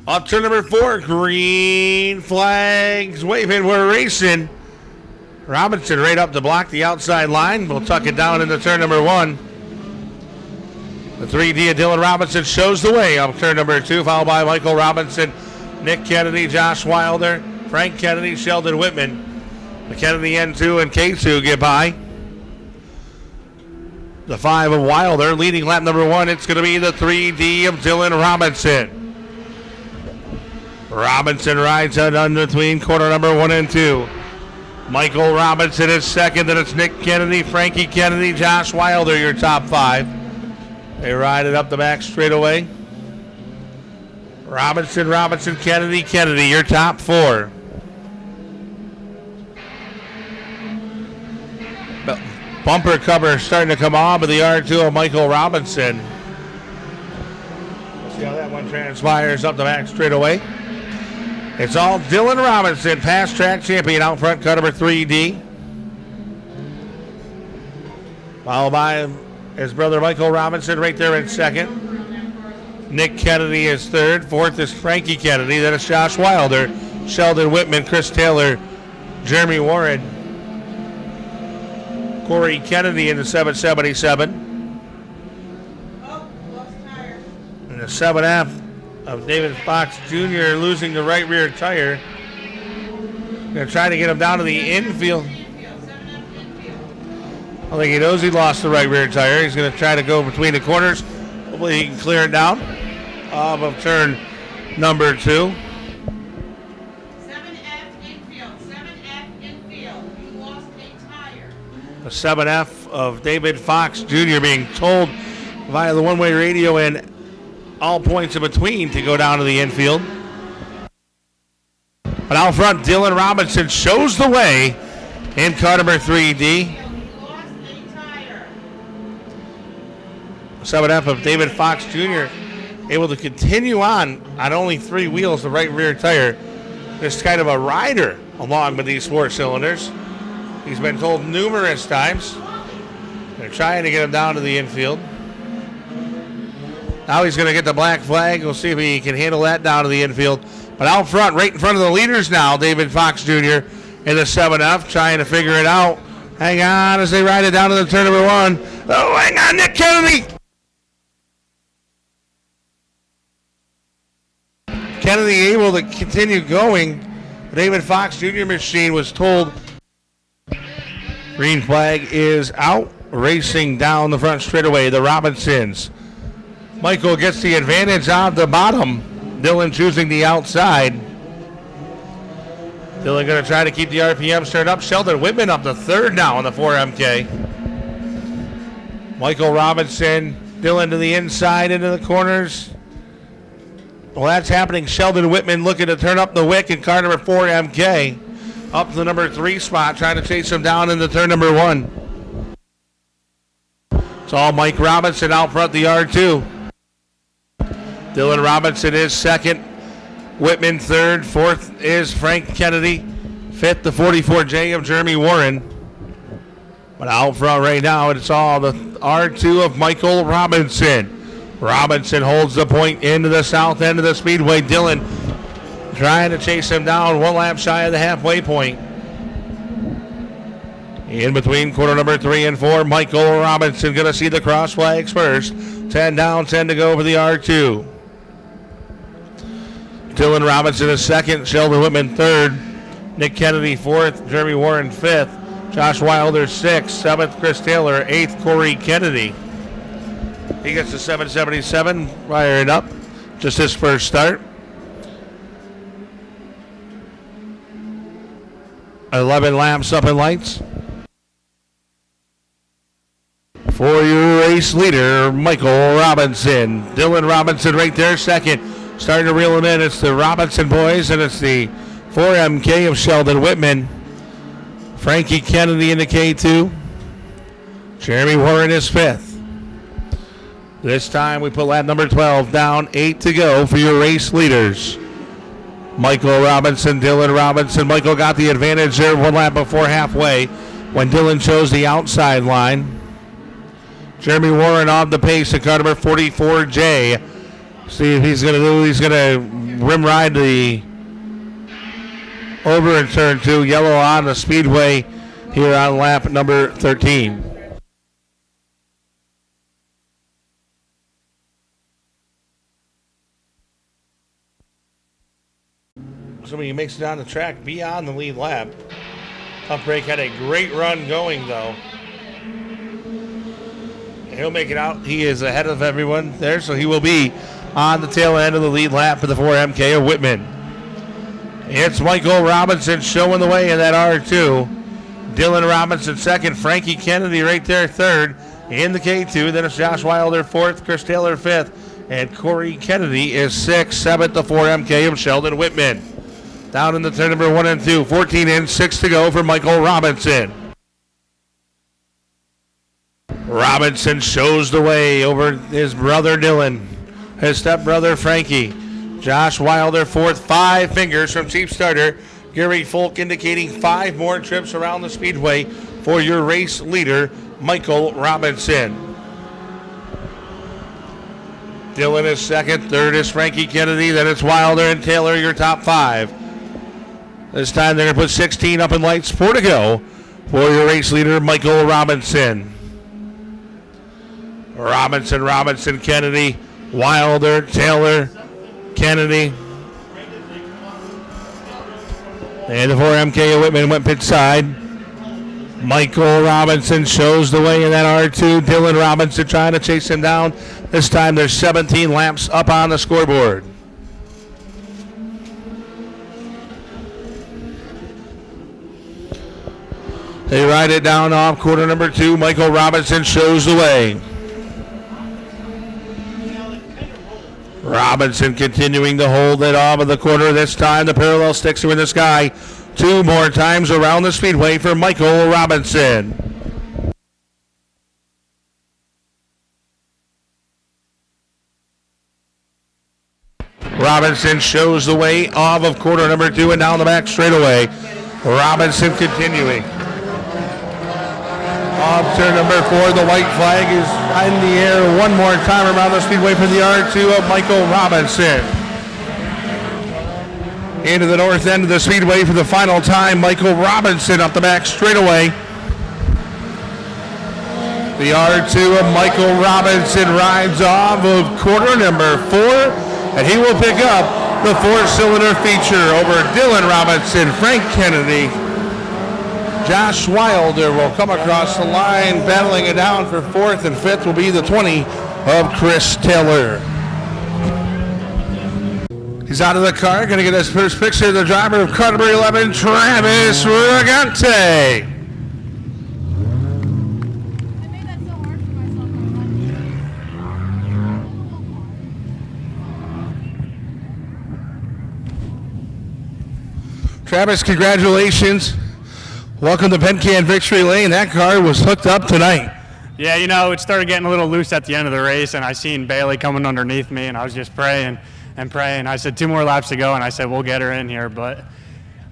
S1: Up turn number 4, green flags waving. We're racing. Robinson right up to block the outside line. We'll tuck it down into turn number 1. The 3D of Dylan Robinson shows the way up turn number 2, followed by Michael Robinson, Nick Kennedy, Josh Wilder, Frank Kennedy, Sheldon Whitman. The Kennedy N2 and K2 get by. The 5 of Wilder leading lap number 1. It's going to be the 3D of Dylan Robinson. Robinson rides out in between quarter number 1 and 2. Michael Robinson is second. Then it's Nick Kennedy, Frankie Kennedy, Josh Wilder, your top 5. They ride it up the back straightaway. Robinson, Kennedy, your top 4. Bumper cover starting to come off of the R2 of Michael Robinson. We'll see how that one transpires up the back straightaway. It's all Dylan Robinson, past track champion, out front, car number 3D. Followed by his brother Michael Robinson right there in second. Nick Kennedy is third. Fourth is Frankie Kennedy. Then it's Josh Wilder, Sheldon Whitman, Chris Taylor, Jeremy Warren, Corey Kennedy in the 777. And the 7F of David Fox Jr. losing the right rear tire. Going to try to get him down to the infield. I think he knows he lost the right rear tire. He's going to try to go between the corners. Hopefully he can clear it down off of turn number 2.
S2: 7F infield. You lost a tire.
S1: The 7F of David Fox Jr. being told via the one-way radio and all points in between to go down to the infield. But out front, Dylan Robinson shows the way in car number 3D. 7F of David Fox Jr. able to continue on only 3 wheels, the right rear tire. Just kind of a rider along with these 4 cylinders. He's been told numerous times. They're trying to get him down to the infield. Now he's going to get the black flag. We'll see if he can handle that down to the infield. But out front, right in front of the leaders now, David Fox Jr. in the 7F, trying to figure it out. Hang on as they ride it down to the turn number 1. Oh, hang on, Nick Kennedy. Kennedy able to continue going. David Fox Jr. machine was told green flag is out. Racing down the front straightaway, the Robinsons. Michael gets the advantage on the bottom. Dylan choosing the outside. Dylan going to try to keep the RPMs turned up. Sheldon Whitman up to third now on the 4MK. Michael Robinson, Dylan to the inside, into the corners. Well, that's happening. Sheldon Whitman looking to turn up the wick in car number 4MK. Up to the number 3 spot, trying to chase him down into turn number 1. It's all Mike Robinson out front, the R2. Dylan Robinson is second. Whitman third. Fourth is Frank Kennedy. Fifth, the 44J of Jeremy Warren. But out front right now, it's all the R2 of Michael Robinson. Robinson holds the point into the south end of the speedway. Dylan trying to chase him down, 1 lap shy of the halfway point. In between quarter number 3 and 4, Michael Robinson going to see the cross flags first. 10 down, 10 to go for the R2. Dylan Robinson is second, Sheldon Whitman third, Nick Kennedy fourth, Jeremy Warren fifth, Josh Wilder sixth, seventh Chris Taylor, eighth Corey Kennedy. He gets the 777 firing up, just his first start. 11 laps up in lights. For your race leader, Michael Robinson. Dylan Robinson right there, second. Starting to reel him in. It's the Robinson boys, and it's the 4MK of Sheldon Whitman. Frankie Kennedy in the K2. Jeremy Warren is fifth. This time we put lap number 12 down, 8 to go for your race leaders. Michael Robinson, Dylan Robinson. Michael got the advantage there 1 lap before halfway when Dylan chose the outside line. Jeremy Warren on the pace at car number 44J. See if he's going to do. He's going to rim ride the over in turn 2. Yellow on the speedway here on lap number 13. Somebody who makes it on the track beyond the lead lap. Tough Break had a great run going though. He'll make it out. He is ahead of everyone there, so he will be on the tail end of the lead lap for the 4MK of Whitman. It's Michael Robinson showing the way in that R2. Dylan Robinson second. Frankie Kennedy right there third in the K2. Then it's Josh Wilder fourth. Chris Taylor fifth. And Corey Kennedy is sixth. Seventh, the 4MK of Sheldon Whitman. Down in the turn number 1 and 2. 14 in, 6 to go for Michael Robinson. Robinson shows the way over his brother Dylan, his stepbrother Frankie. Josh Wilder fourth, 5 fingers from chief starter Gary Folk, indicating 5 more trips around the speedway for your race leader, Michael Robinson. Dylan is second, third is Frankie Kennedy, then it's Wilder and Taylor, your top 5. This time they're going to put 16 up in lights, 4 to go for your race leader, Michael Robinson. Robinson, Kennedy, Wilder, Taylor, Kennedy. And the 4MK of Whitman went pit side. Michael Robinson shows the way in that R2. Dylan Robinson trying to chase him down. This time there's 17 laps up on the scoreboard. They ride it down off quarter number 2. Michael Robinson shows the way. Robinson continuing to hold it off of the corner. This time the parallel sticks are in the sky. 2 more times around the speedway for Michael Robinson. Robinson shows the way off of quarter number 2 and down the back straightaway. Robinson continuing. Off turn number 4, the white flag is in the air 1 more time around the speedway for the R2 of Michael Robinson. Into the north end of the speedway for the final time, Michael Robinson up the back straightaway. The R2 of Michael Robinson rides off of quarter number 4, and he will pick up the four-cylinder feature over Dylan Robinson, Frank Kennedy. Josh Wilder will come across the line, battling it down for fourth, and fifth will be the 20 of Chris Taylor. He's out of the car, going to get his first picture of the driver of car number 11, Travis Regante. Travis, congratulations. Welcome to Penn Can Victory Lane. That car was hooked up tonight.
S3: Yeah, it started getting a little loose at the end of the race, and I seen Bailey coming underneath me, and I was just praying and praying. I said 2 more laps to go, and I said, we'll get her in here. But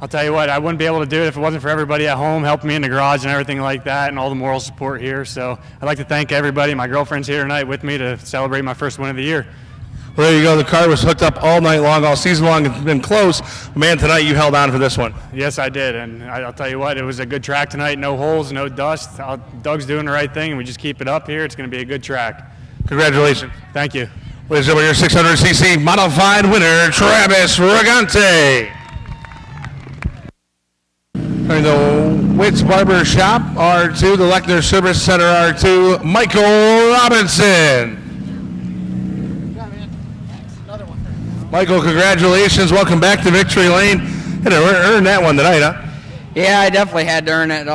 S3: I'll tell you what, I wouldn't be able to do it if it wasn't for everybody at home helping me in the garage and everything like that, and all the moral support here. So I'd like to thank everybody. My girlfriend's here tonight with me to celebrate my first win of the year.
S1: Well, there you go. The car was hooked up all night long, all season long. It's been close. Man, tonight you held on for this one.
S3: Yes, I did. And I'll tell you what, it was a good track tonight. No holes, no dust. Doug's doing the right thing, and we just keep it up here. It's going to be a good track.
S1: Congratulations.
S3: Thank you.
S1: Ladies and gentlemen, your 600cc modified winner, Travis Regante. In the Witts Barber Shop, R2, the Lechner Service Center, R2, Michael Robinson. Michael, congratulations. Welcome back to Victory Lane. Had to earn that one tonight, huh?
S4: Yeah, I definitely had to earn it.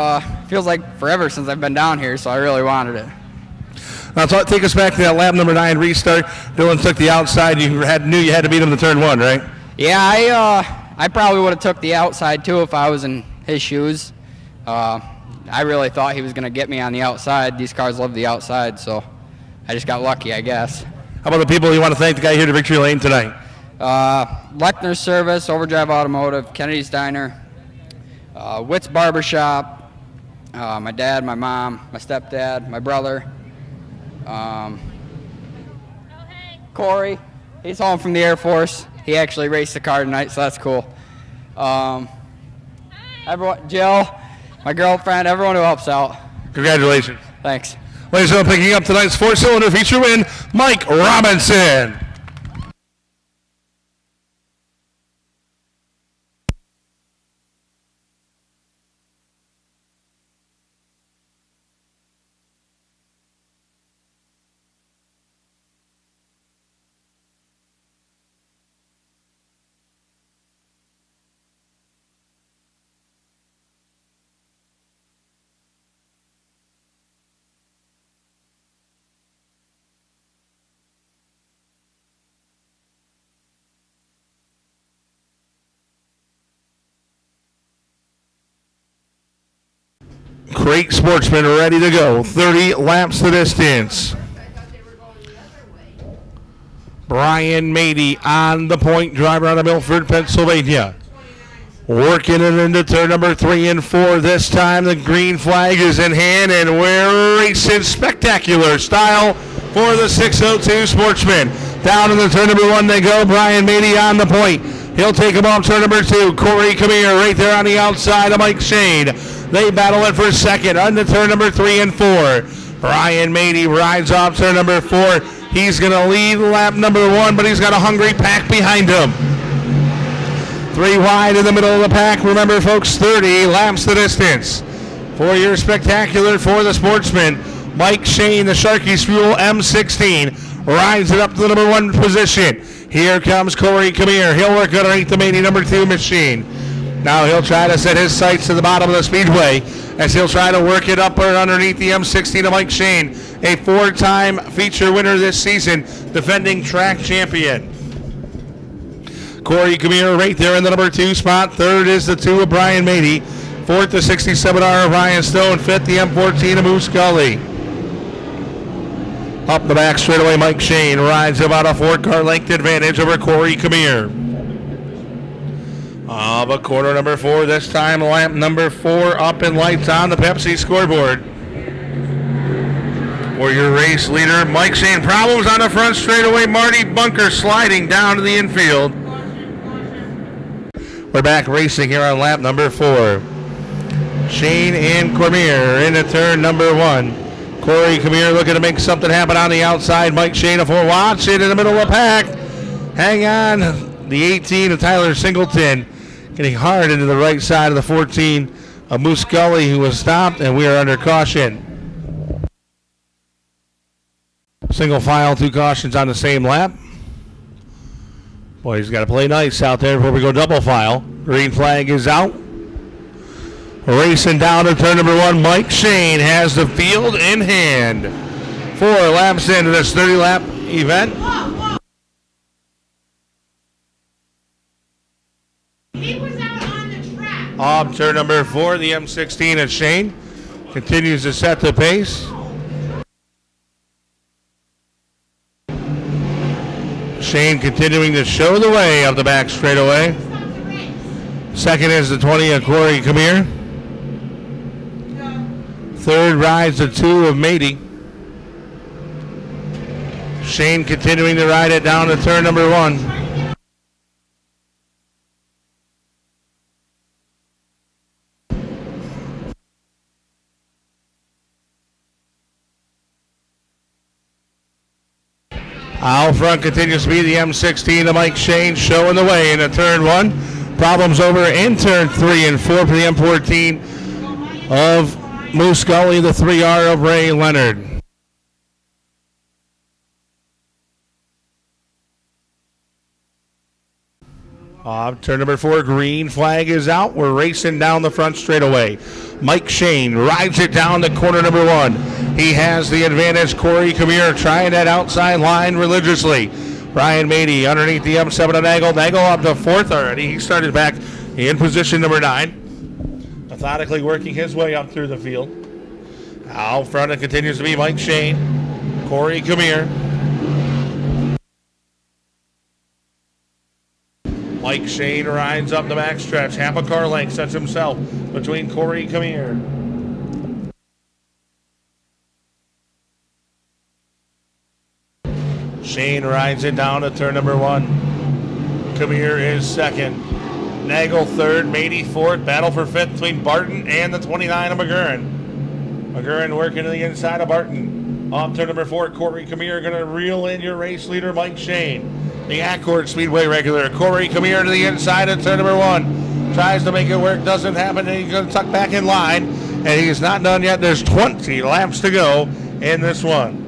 S4: Feels like forever since I've been down here, so I really wanted it.
S1: Now, take us back to that lap number 9 restart. Dylan took the outside. You knew you had to beat him to turn 1, right?
S4: Yeah, I probably would have took the outside, too, if I was in his shoes. I really thought he was going to get me on the outside. These cars love the outside, so I just got lucky, I guess.
S1: How about the people you want to thank the guy here to Victory Lane tonight?
S4: Lechner Service, Overdrive Automotive, Kennedy's Diner, Witt's Barbershop, my dad, my mom, my stepdad, my brother, Corey. He's home from the Air Force. He actually raced the car tonight, so that's cool. Everyone, Jill, my girlfriend, everyone who helps out.
S1: Congratulations.
S4: Thanks.
S1: Ladies and gentlemen, picking up tonight's four-cylinder feature win, Mike Robinson. Great Sportsman ready to go. 30 laps the distance. Brian Mady on the point, driver out of Milford, Pennsylvania. Working it into turn number 3 and 4. This time the green flag is in hand, and we're racing spectacular style for the 602 Sportsman. Down in the turn number 1 they go. Brian Mady on the point. He'll take him off turn number 2. Corey Kamir right there on the outside of Mike Shane. They battle it for second on the turn number 3 and 4. Brian Mady rides off turn number 4. He's going to lead lap number 1, but he's got a hungry pack behind him. 3 wide in the middle of the pack. Remember, folks, 30 laps the distance. For your spectacular for the Sportsman, Mike Shane, the Sharky's Fuel M16, rides it up to the number 1 position. Here comes Corey Kamir. He'll work underneath the Mady number 2 machine. Now he'll try to set his sights to the bottom of the speedway as he'll try to work it up or underneath the M16 of Mike Shane, a 4-time feature winner this season, defending track champion. Corey Kamir right there in the number 2 spot. Third is the 2 of Brian Mady. Fourth, the 67R of Ryan Stone. Fifth, the M14 of Moose Gully. Up the back straightaway, Mike Shane rides about a 4-car length advantage over Corey Kamir. But quarter number 4, this time lap number 4 up in lights on the Pepsi scoreboard. For your race leader, Mike Shane. Problems on the front straightaway. Marty Bunker sliding down to the infield. We're back racing here on lap number 4. Shane and Cormier into turn number 1. Corey Kamir looking to make something happen on the outside. Mike Shane, watch it in the middle of the pack. Hang on. the 18 of Tyler Singleton, getting hard into the right side of the 14 of Moose Gully, who was stopped, and we are under caution. Single file, 2 cautions on the same lap. Boy, he's got to play nice out there before we go double file. Green flag is out. Racing down to turn number 1, Mike Shane has the field in hand. 4 laps into this 30-lap event.
S2: He was out on the track.
S1: Off turn number 4, the M16 of Shane continues to set the pace. Shane continuing to show the way up the back straightaway. Second is the 20 of Corey Camire. Third rides the 2 of Mady. Shane continuing to ride it down to turn number 1. Out front continues to be the M16 of Mike Shane, showing the way into turn 1. Problems over in turn 3 and 4 for the M14 of Moose Gully, the 3R of Ray Leonard. Turn number 4, green flag is out. We're racing down the front straightaway. Mike Shane rides it down to corner number 1. He has the advantage. Corey Camire trying that outside line religiously. Brian Mady underneath the M7 of Nagel. Nagel up to 4th already. He started back in position number 9. Methodically working his way up through the field. Out front it continues to be Mike Shane. Corey Camire. Mike Shane rides up the backstretch. Half a car length sets himself between Corey Camire. Shane rides it down to turn number 1. Camire is second. Nagel third. Mady fourth. Battle for 5th between Barton and the 29 of McGurran. McGurran working to the inside of Barton. On turn number 4, Corey Camire going to reel in your race leader, Mike Shane. The Accord Speedway regular, Corey Camire to the inside of turn number 1. Tries to make it work, doesn't happen, and he's going to tuck back in line. And he's not done yet. There's 20 laps to go in this one.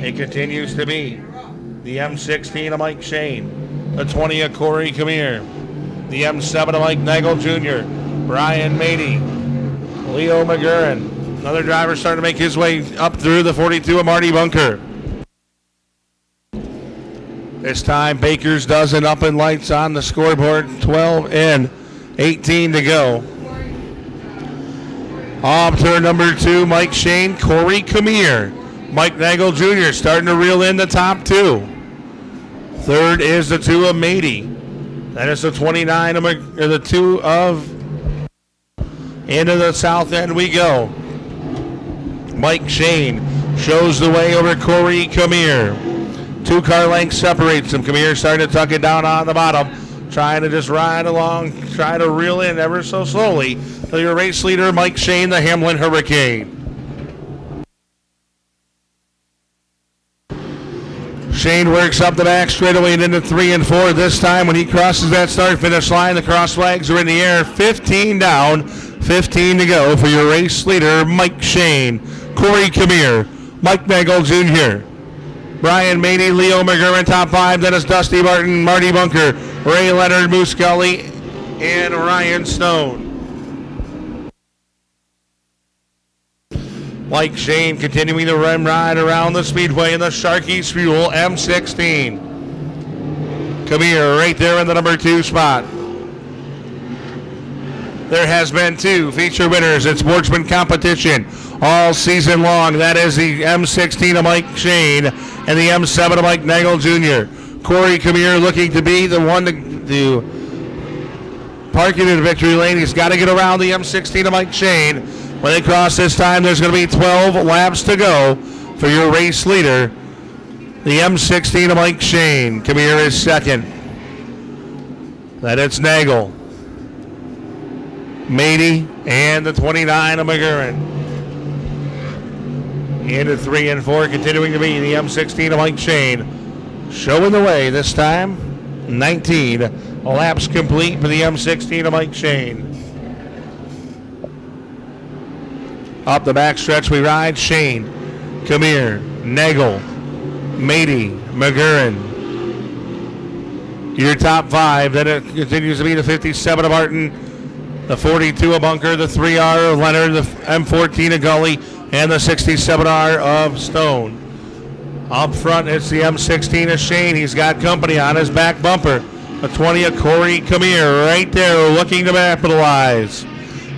S1: It continues to be the M16 of Mike Shane, the 20 of Corey Camire, the M7 of Mike Nagel Jr., Brian Mady, Leo McGurran. Another driver starting to make his way up through the 42 of Marty Bunker. This time, Baker's dozen up in lights on the scoreboard. 12 and 18 to go. Off turn number 2, Mike Shane, Corey Camire. Mike Nagel Jr. starting to reel in the top 2. Third is the 2 of Mady. That is the 29 of the 2 of. Into the south end we go. Mike Shane shows the way over Corey Camire. 2 car lengths separates them. Camire starting to tuck it down on the bottom. Trying to just ride along, try to reel in ever so slowly to your race leader, Mike Shane, the Hamlin Hurricane. Shane works up the back straightaway and into 3 and 4. This time when he crosses that start-finish line, the cross flags are in the air. 15 down, 15 to go for your race leader, Mike Shane, Corey Camire, Mike Nagel Jr., Brian Mady, Leo McGurran, top 5. Then it's Dusty Barton, Marty Bunker, Ray Leonard, Moose Gully, and Ryan Stone. Mike Shane continuing the rim ride around the speedway in the Sharky's Fuel M16. Camire right there in the number 2 spot. There has been 2 feature winners at Sportsman competition all season long. That is the M16 of Mike Shane and the M7 of Mike Nagel Jr. Corey Camire looking to be the one to park it in victory lane. He's got to get around the M16 of Mike Shane. When they cross this time, there's going to be 12 laps to go for your race leader, the M16 of Mike Shane. Camire is second. Then it's Nagel, Mady, and the 29 of McGurran. Into 3 and 4, continuing to be the M16 of Mike Shane. Showing the way this time. 19 laps complete for the M16 of Mike Shane. Up the backstretch we ride. Shane, Kamir, Nagel, Mady, McGurran. Your top 5. Then it continues to be the 57 of Martin, the 42 of Bunker, the 3R of Leonard, the M14 of Gully, and the 67R of Stone. Up front, it's the M16 of Shane. He's got company on his back bumper. The 20 of Corey Kamir right there looking to capitalize.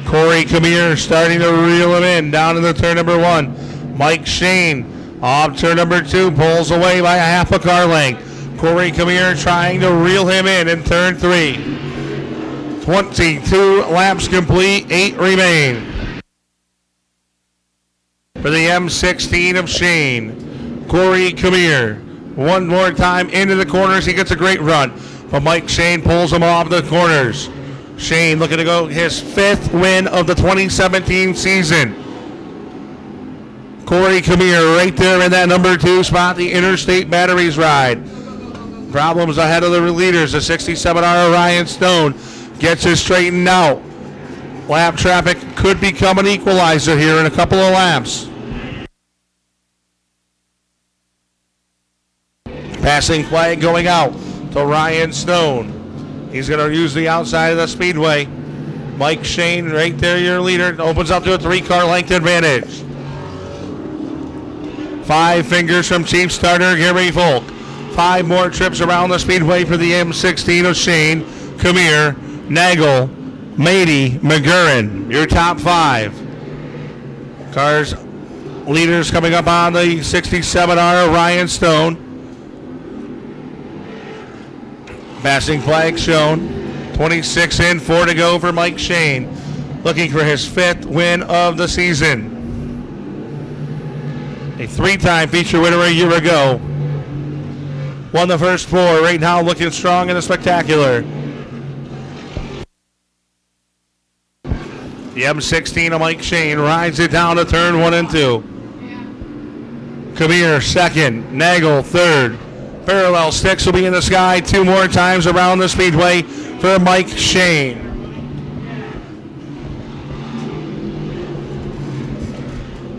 S1: Corey Kamir starting to reel him in down in the turn number 1. Mike Shane off turn number 2, pulls away by a half a car length. Corey Kamir trying to reel him in turn 3. 22 laps complete, 8 remain. For the M16 of Shane, Corey Kamir. One more time into the corners. He gets a great run, but Mike Shane pulls him off the corners. Shane looking to go his 5th win of the 2017 season. Corey Kamir right there in that number 2 spot, the Interstate Batteries ride. Problems ahead of the leaders. The 67R Orion Stone gets it straightened out. Lap traffic could become an equalizer here in a couple of laps. Passing flag going out to Ryan Stone. He's going to use the outside of the speedway. Mike Shane right there, your leader, opens up to a 3-car length advantage. 5 fingers from chief starter Gary Volk. 5 more trips around the speedway for the M16 of Shane, Kamir, Nagel, Mady, McGurran. Your top 5. Cars leaders coming up on the 67R Ryan Stone. Passing flag shown. 26 in, 4 to go for Mike Shane. Looking for his 5th win of the season. A 3-time feature winner a year ago. Won the first 4. Right now looking strong in the spectacular. The M16 of Mike Shane rides it down to turn 1 and 2. Kamir 2nd. Nagel 3rd. Parallel sticks will be in the sky 2 more times around the speedway for Mike Shane.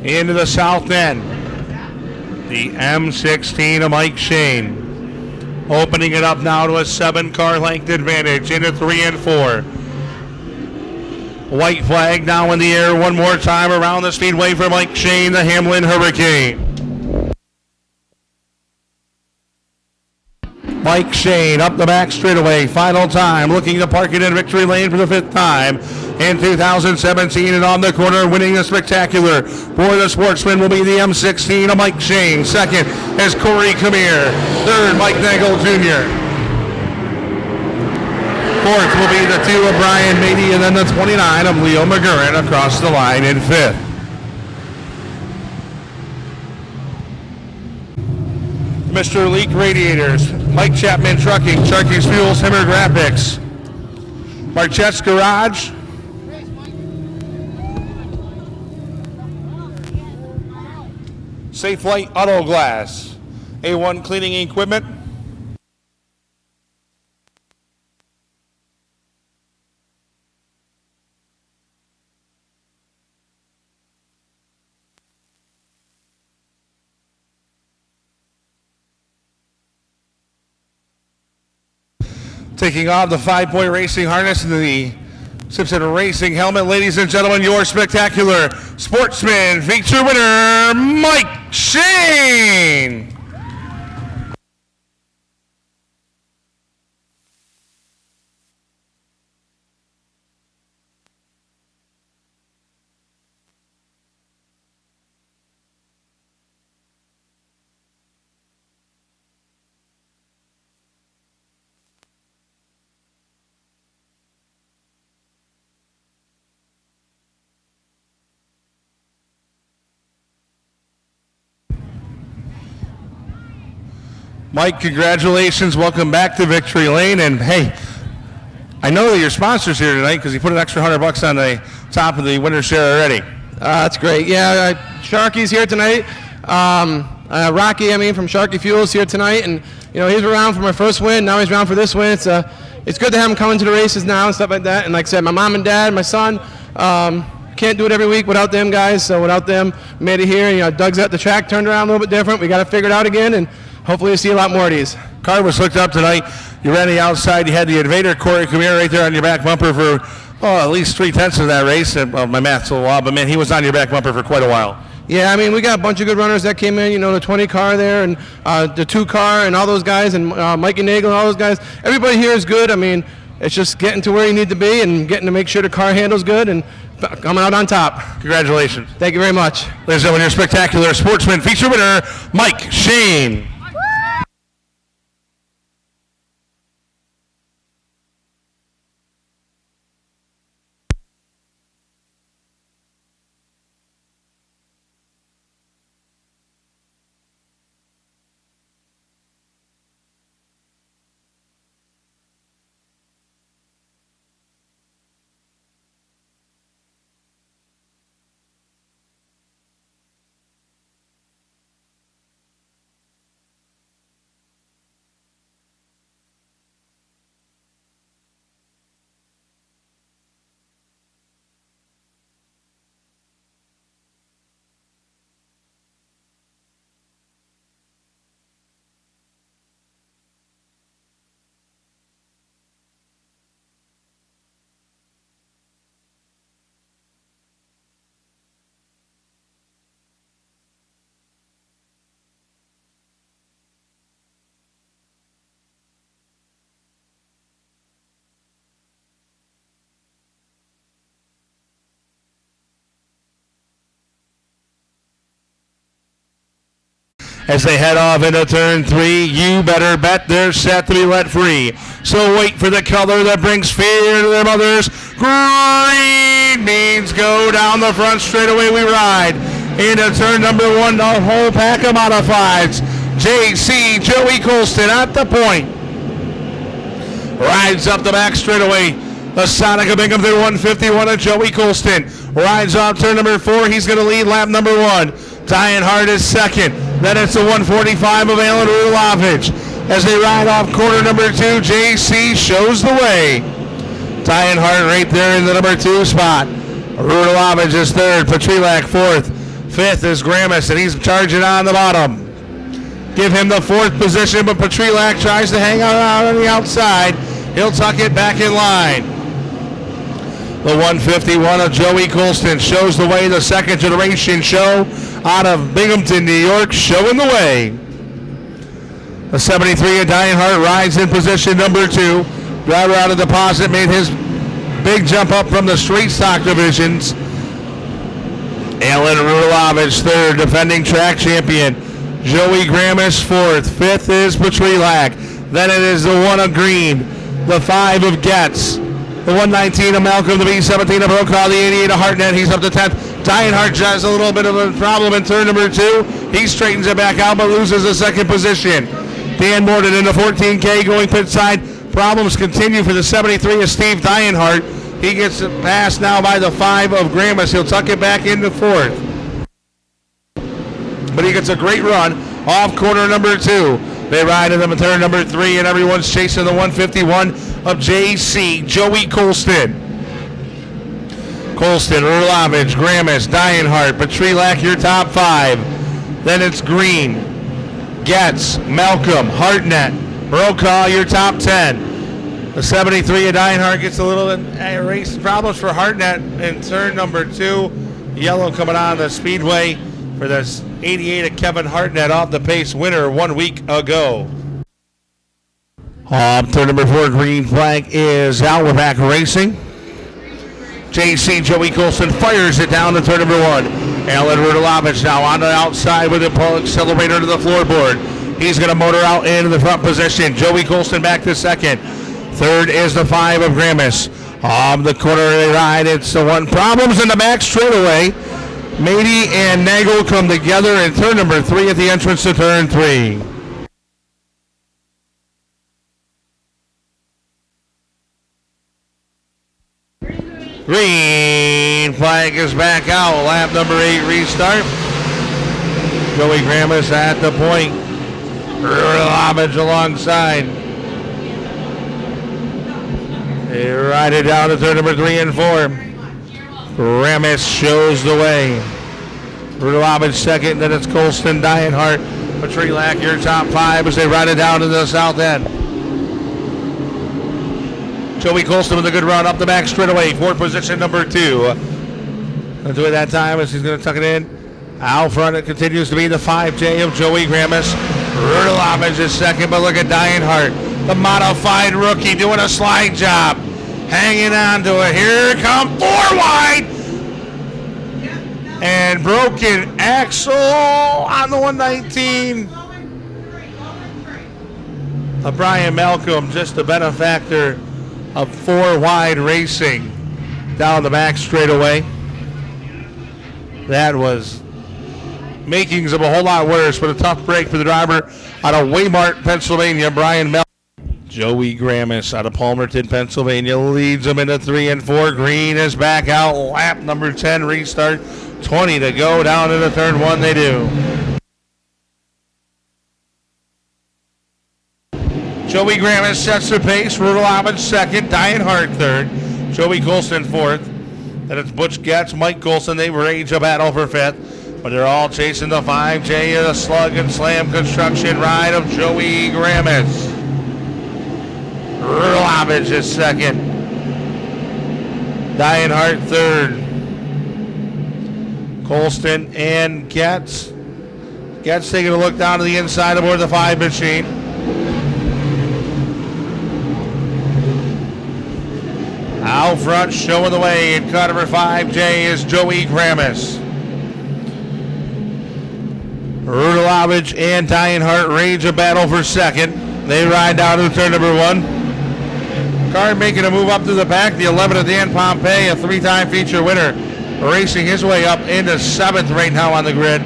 S1: Into the south end. The M16 of Mike Shane. Opening it up now to a 7-car length advantage into 3 and 4. White flag now in the air one more time around the speedway for Mike Shane, the Hamlin Hurricane. Mike Shane up the back straightaway, final time, looking to park it in victory lane for the 5th time in 2017, and on the corner winning the spectacular for the Sportsman will be the M16 of Mike Shane. 2nd is Corey Kamir. 3rd, Mike Nagel Jr. 4th will be the 2 of Brian Mady, and then the 29 of Leo McGurran across the line in 5th. Mr. Leak Radiators, Mike Chapman Trucking, Sharky's Fuels, Himmer Graphics, Marchette's Garage, Safe Light Auto Glass, A1 Cleaning Equipment, taking off the 5-point racing harness and the Simpson Racing helmet. Ladies and gentlemen, your spectacular Sportsman feature winner, Mike Shane. Mike, congratulations. Welcome back to Victory Lane. And hey, I know that your sponsor's here tonight because you put an extra $100 on the top of the winner's share already.
S5: That's great. Yeah, Sharky's here tonight. Rocky, from Sharky Fuels here tonight. And, he's around for my first win. Now he's around for this win. It's good to have him come into the races now and stuff like that. And like I said, my mom and dad, my son, can't do it every week without them guys. So without them, made it here. Doug's at the track, turned around a little bit different. We got to figure it out again, and hopefully we'll see a lot more of these.
S1: Car was hooked up tonight. You ran the outside. You had the Invader, Corey Camille, right there on your back bumper for at least 3/10 of that race. And, my math's a little wild, but, man, he was on your back bumper for quite a while.
S5: Yeah, I mean, we got a bunch of good runners that came in, the 20 car there and the 2 car and all those guys and Mikey Nagel and all those guys. Everybody here is good. I mean, it's just getting to where you need to be and getting to make sure the car handles good and coming out on top.
S1: Congratulations.
S5: Thank you very much.
S1: Ladies and gentlemen, your spectacular Sportsman feature winner, Mike Shane. As they head off into turn 3, you better bet they're set to be let free. So wait for the color that brings fear to their mothers. Green means go down the front straightaway we ride. Into turn number 1, the whole pack of modifieds. JC Joey Colston at the point. Rides up the back straightaway. The Sonic of Binghamton 151 of Joey Colston. Rides off turn number 4. He's going to lead lap number 1. Diane Hart is second. Then it's the 145 of Alan Rudelovich. As they ride off corner number 2, JC shows the way. Diane Hart right there in the number 2 spot. Rudelovich is third. Petrilak fourth. Fifth is Gramis, and he's charging on the bottom. Give him the 4th position, but Petrilak tries to hang out on the outside. He'll tuck it back in line. The 151 of Joey Colston shows the way. The second generation show out of Binghamton, New York, showing the way. The 73 of Diane Hart rides in position number 2. Driver out of deposit made his big jump up from the straight stock divisions. Alan Rudelovich third, defending track champion. Joey Gramis fourth. Fifth is Petrilak. Then it is the 1 of Green. The 5 of Getz. The 119 of Malcolm, the B17 of Brokaw, the 88 of Hartnett. He's up to 10th. Diane Hart has a little bit of a problem in turn number 2. He straightens it back out, but loses the second position. Dan Morden in the 14K going pit side. Problems continue for the 73 of Steve Dianhart. He gets passed now by the 5 of Gramis. He'll tuck it back into 4th. But he gets a great run off corner number 2. They ride into turn number 3, and everyone's chasing the 151 of JC Joey Colston. Colston, Rudelovich, Gramis, Dianhart, Petrilak, your top 5. Then it's Green, Getz, Malcolm, Hartnett, Brokaw, your top 10. The 73 of Dianhart gets a little race problems for Hartnett in turn number 2. Yellow coming on the speedway for this 88 of Kevin Hartnett, off the pace winner 1 week ago. Turn number 4, green flag is out. We're back racing. JC Joey Colston fires it down to turn number 1. Alan Rudelovich now on the outside with the accelerator to the floorboard. He's going to motor out into the front position. Joey Colston back to second. Third is the 5 of Gramis. On the corner they ride. It's the 1. Problems in the back straightaway. Mady and Nagel come together in turn number 3 at the entrance to turn 3. Green flag is back out. Lap number 8 restart. Joey Gramis at the point. Rudalovich alongside. They ride it down to turn number 3 and 4. Ramis shows the way. Rudalovich second, then it's Colston, Dianhart, Petrelak, your top 5 as they ride it down to the south end. Joey Colston with a good run up the back straightaway for position number 2. Gonna do it that time as he's going to tuck it in. Out front, it continues to be the 5J of Joey Gramis. Rudalovich is second, but look at Dianhart, the modified rookie, doing a slide job. Hanging on to it. Here come 4 wide. And broken axle on the 119. Brian Malcolm, just a benefactor of 4 wide racing down the back straightaway. That was makings of a whole lot worse, but a tough break for the driver out of Waymart, Pennsylvania, Brian Malcolm. Joey Gramis out of Palmerton, Pennsylvania, leads them into 3 and 4. Green is back out. Lap number 10 restart. 20 to go down into turn 1. They do. Joey Gramis sets the pace. Rudalovich second. Dianhart third. Joey Colston fourth. Then it's Butch Getz, Mike Colston. They rage a battle for fifth. But they're all chasing the 5J of the slug and slam construction ride of Joey Gramis. Rudalovich is second. Dianhart third. Colston and Getz. Getz taking a look down to the inside aboard the 5 machine. Out front, showing the way in car number 5J is Joey Gramis. Rudalovich and Dianhart rage a battle for second. They ride down to turn number 1. Car making a move up to the back. The 11 of Dan Pompey, a 3-time feature winner, racing his way up into 7th right now on the grid.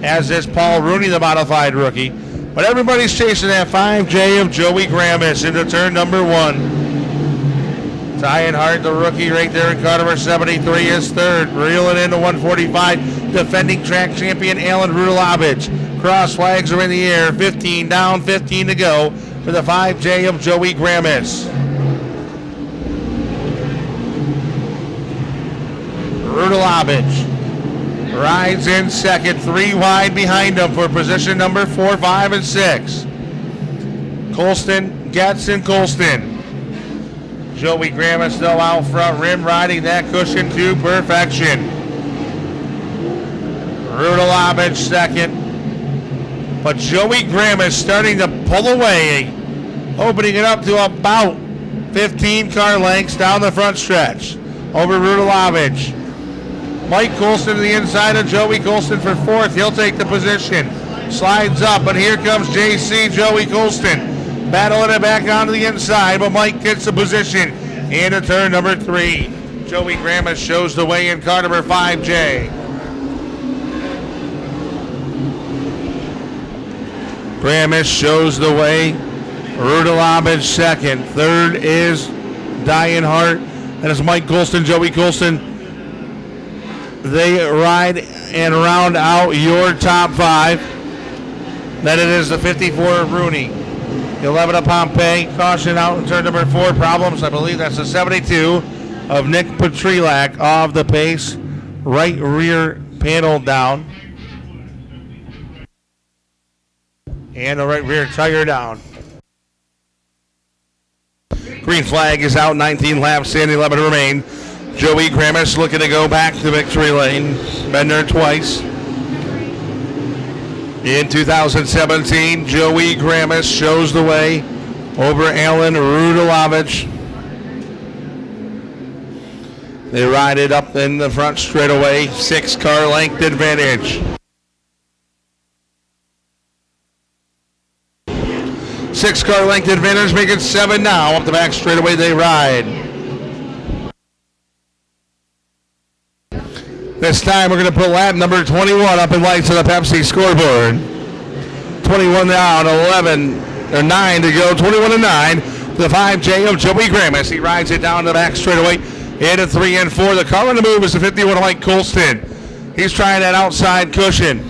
S1: As is Paul Rooney, the modified rookie. But everybody's chasing that 5J of Joey Gramis into turn number 1. Dianhart, the rookie, right there in car number 73 is third. Reeling into 145, defending track champion Alan Rudalovich. Cross flags are in the air. 15 down, 15 to go for the 5J of Joey Gramis. Rudalovich rides in second, 3 wide behind him for position number 4, 5, and 6. Colston, Getz, and Colston. Joey Gramis still out front, rim riding that cushion to perfection. Rudalovich second. But Joey Gramis starting to pull away, opening it up to about 15 car lengths down the front stretch. Over Rudalovich. Mike Colston to the inside of Joey Colston for 4th. He'll take the position. Slides up, but here comes JC Joey Colston. Battling it back onto the inside, but Mike gets the position into turn number 3. Joey Gramis shows the way in car number 5J. Gramis shows the way. Rudalovich second. Third is Dianhart. That is Mike Colston, Joey Colston. They ride and round out your top 5. Then it is the 54 of Rooney. The 11 of Pompey, caution out in turn number 4, problems. I believe that's the 72 of Nick Petrelak off the pace. Right rear panel down. And the right rear tire down. Green flag is out, 19 laps in, 11 remain. Joey Gramis looking to go back to victory lane. Been there twice. In 2017, Joey Gramis shows the way over Alan Rudalovich. They ride it up in the front straightaway, 6 car length advantage. 6 car length advantage, make it 7 now. Up the back straightaway they ride. This time we're going to put lap number 21 up in lights on the Pepsi scoreboard. 21 down, 9 to go, 21 to 9. The 5J of Joey Gramis. He rides it down the back straightaway into 3 and 4. The car on the move is the 51 of Mike Colston. He's trying that outside cushion.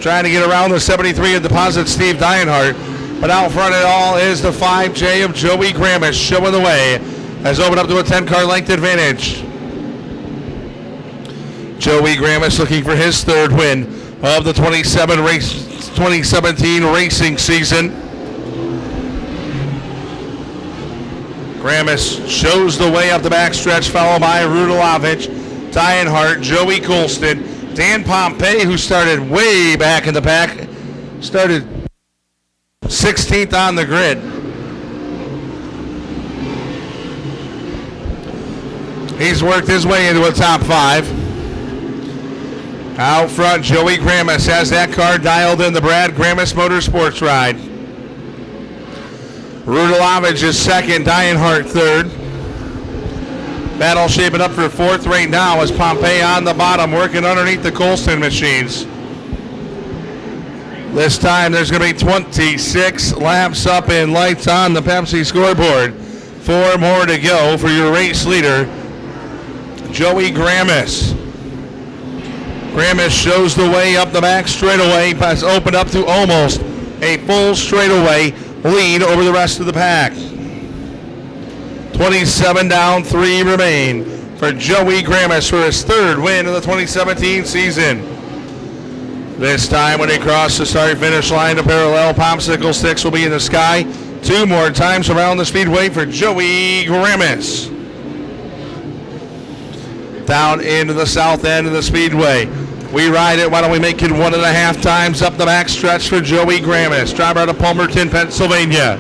S1: Trying to get around the 73 and deposit Steve Dienhart. But out front it all is the 5J of Joey Gramis showing the way. Has opened up to a 10-car length advantage. Joey Gramis looking for his third win of the 2017 racing season. Gramis shows the way up the backstretch, followed by Rudalovich, Dienhart, Joey Colston, Dan Pompey, who started way back in the pack, started 16th on the grid. He's worked his way into a top 5. Out front, Joey Gramis has that car dialed in, the Brad Gramis Motorsports ride. Rudalovich is second, Dienhart third. Battle shaping up for fourth right now as Pompey on the bottom, working underneath the Colston machines. This time there's going to be 26 laps up and lights on the Pepsi scoreboard. 4 more to go for your race leader, Joey Gramis. Gramis shows the way up the back straightaway, has opened up to almost a full straightaway lead over the rest of the pack. 27 down, 3 remain for Joey Gramis for his third win of the 2017 season. This time when he crosses the start-finish line, the parallel popsicle sticks will be in the sky 2 more times around the speedway for Joey Gramis. Down into the south end of the speedway. We ride it. Why don't we make it 1.5 times up the back stretch for Joey Gramis. Driver out of Palmerton, Pennsylvania.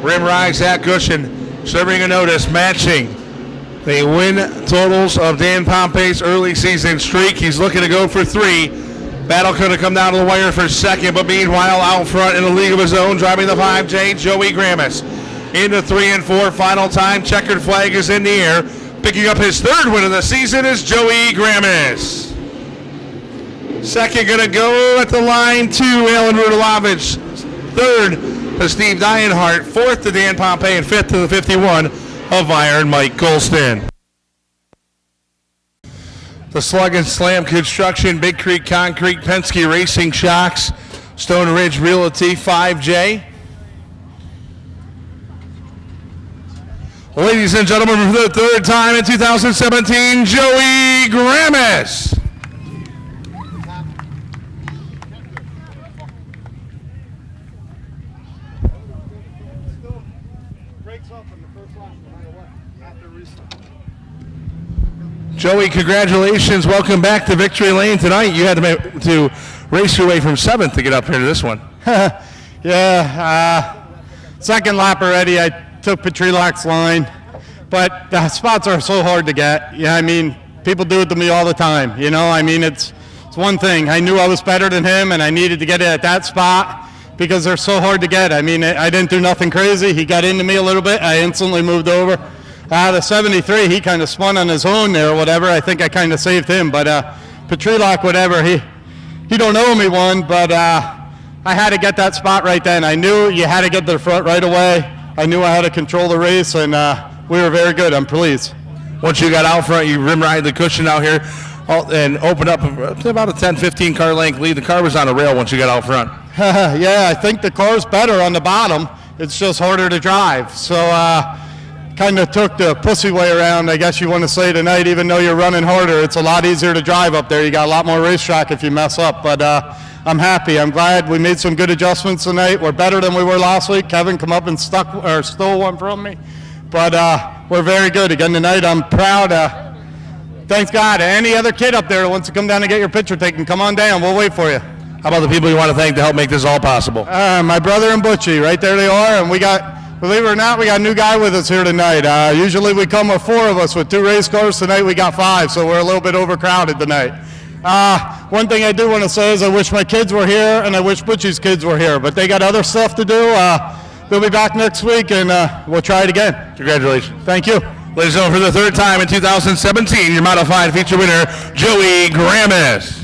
S1: Rim rise at Gushin. Serving a notice, matching the win totals of Dan Pompey's early season streak. He's looking to go for 3. Battle could have come down to the wire for second, but meanwhile out front in a league of his own, driving the 5J, Joey Gramis. Into 3 and 4, final time. Checkered flag is in the air. Picking up his third win of the season is Joey Gramis. Second going to go at the line to Alan Rudalovich. Third to Steve Dienhart. Fourth to Dan Pompey. And fifth to the 51 of Iron Mike Colston. The Slug and Slam Construction, Big Creek Concrete, Penske Racing Shocks, Stone Ridge Realty 5J. Ladies and gentlemen, for the third time in 2017, Joey Gramis. Joey, congratulations. Welcome back to Victory Lane tonight. You had to race your way from 7th to get up here to this one.
S3: Yeah, second lap already. I took Petrilak's line, but the spots are so hard to get. Yeah, I mean, people do it to me all the time. You know, I mean, it's one thing. I knew I was better than him, and I needed to get it at that spot because they're so hard to get. I mean, I didn't do nothing crazy. He got into me a little bit. I instantly moved over. The 73, he kind of spun on his own there or whatever. I think I kind of saved him, but Petrilak, whatever, he don't owe me one, but I had to get that spot right then. I knew you had to get to the front right away. I knew I had to control the race, and we were very good. I'm pleased.
S1: Once you got out front, you rim ride the cushion out here and opened up to about a 10, 15 car length lead. The car was on a rail once you got out front.
S3: Yeah, I think the car's better on the bottom. It's just harder to drive. So kind of took the pussy way around, I guess you want to say tonight. Even though you're running harder, it's a lot easier to drive up there. You got a lot more racetrack if you mess up. But I'm happy. I'm glad we made some good adjustments tonight. We're better than we were last week. Kevin come up and stole one from me. But we're very good again tonight. I'm proud. Thanks God. Any other kid up there that wants to come down and get your picture taken, come on down. We'll wait for you.
S1: How about the people you want to thank to help make this all possible?
S3: My brother and Butchie, right there they are. And we got, believe it or not, we got a new guy with us here tonight. Usually we come with 4 of us with 2 race cars. Tonight we got 5, so we're a little bit overcrowded tonight. One thing I do want to say is I wish my kids were here and I wish Butchie's kids were here, but they got other stuff to do. They'll be back next week and we'll try it again.
S1: Congratulations.
S3: Thank you.
S1: Ladies and gentlemen, for the third time in 2017, your modified feature winner, Joey Gramis.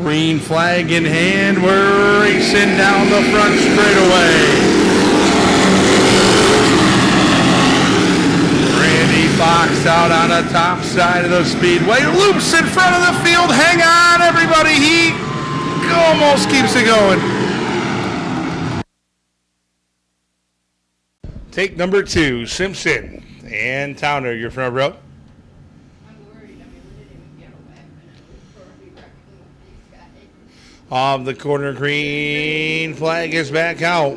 S1: Green flag in hand. We're racing down the front straightaway. Randy Fox out on the top side of the speedway. Loops in front of the field. Hang on, everybody. He almost keeps it going. Take number 2, Simpson and Towner, your front row. Off the corner, green flag is back out.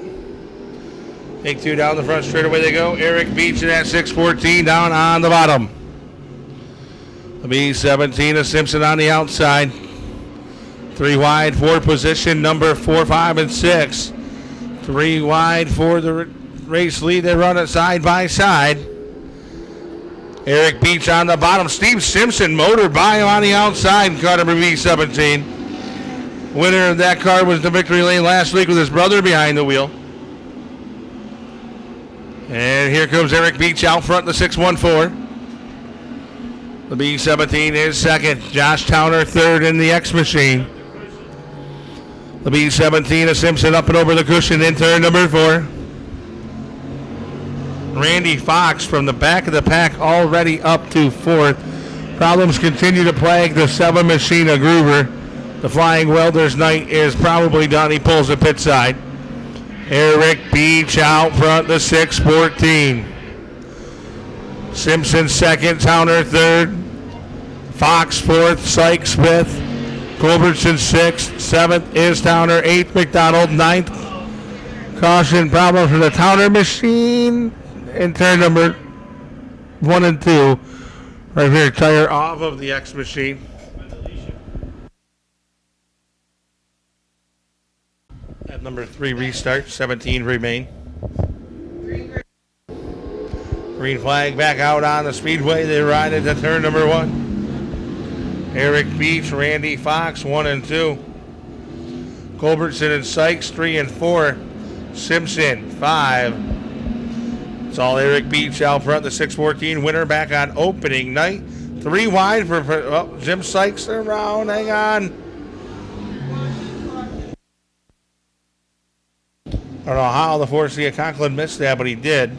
S1: Take 2 down the front straightaway they go. Eric Beach in at 6:14 down on the bottom. The B17 of Simpson on the outside. 3 wide for position number 4, 5, and 6. 3 wide for the race lead. They run it side by side. Eric Beach on the bottom. Steve Simpson motored by him on the outside. Car number B17. Winner of that car was the victory lane last week with his brother behind the wheel. And here comes Eric Beach out front in the 614. The B17 is second. Josh Towner third in the X machine. The B17 of Simpson up and over the cushion in turn number 4. Randy Fox from the back of the pack already up to 4th. Problems continue to plague the 7 machine of Groover. The Flying Welder's night is probably done. He pulls the pit side. Eric Beach out front, the 614. Simpson second, Towner third. Fox fourth, Sykes fifth. Culbertson sixth. 7th is Towner. 8th, McDonald. 9th. Caution problem for the Towner machine in turn number 1 and 2. Right here, tire off of the X machine. At number 3 restart, 17 remain. Green flag back out on the speedway. They ride into turn number 1. Eric Beach, Randy Fox, 1 and 2. Culbertson and Sykes, 3 and 4. Simpson, 5. It's all Eric Beach out front, the 614 winner back on opening night. 3 wide for Jim Sykes around. Hang on. I don't know how the Forcia Conklin missed that, but he did.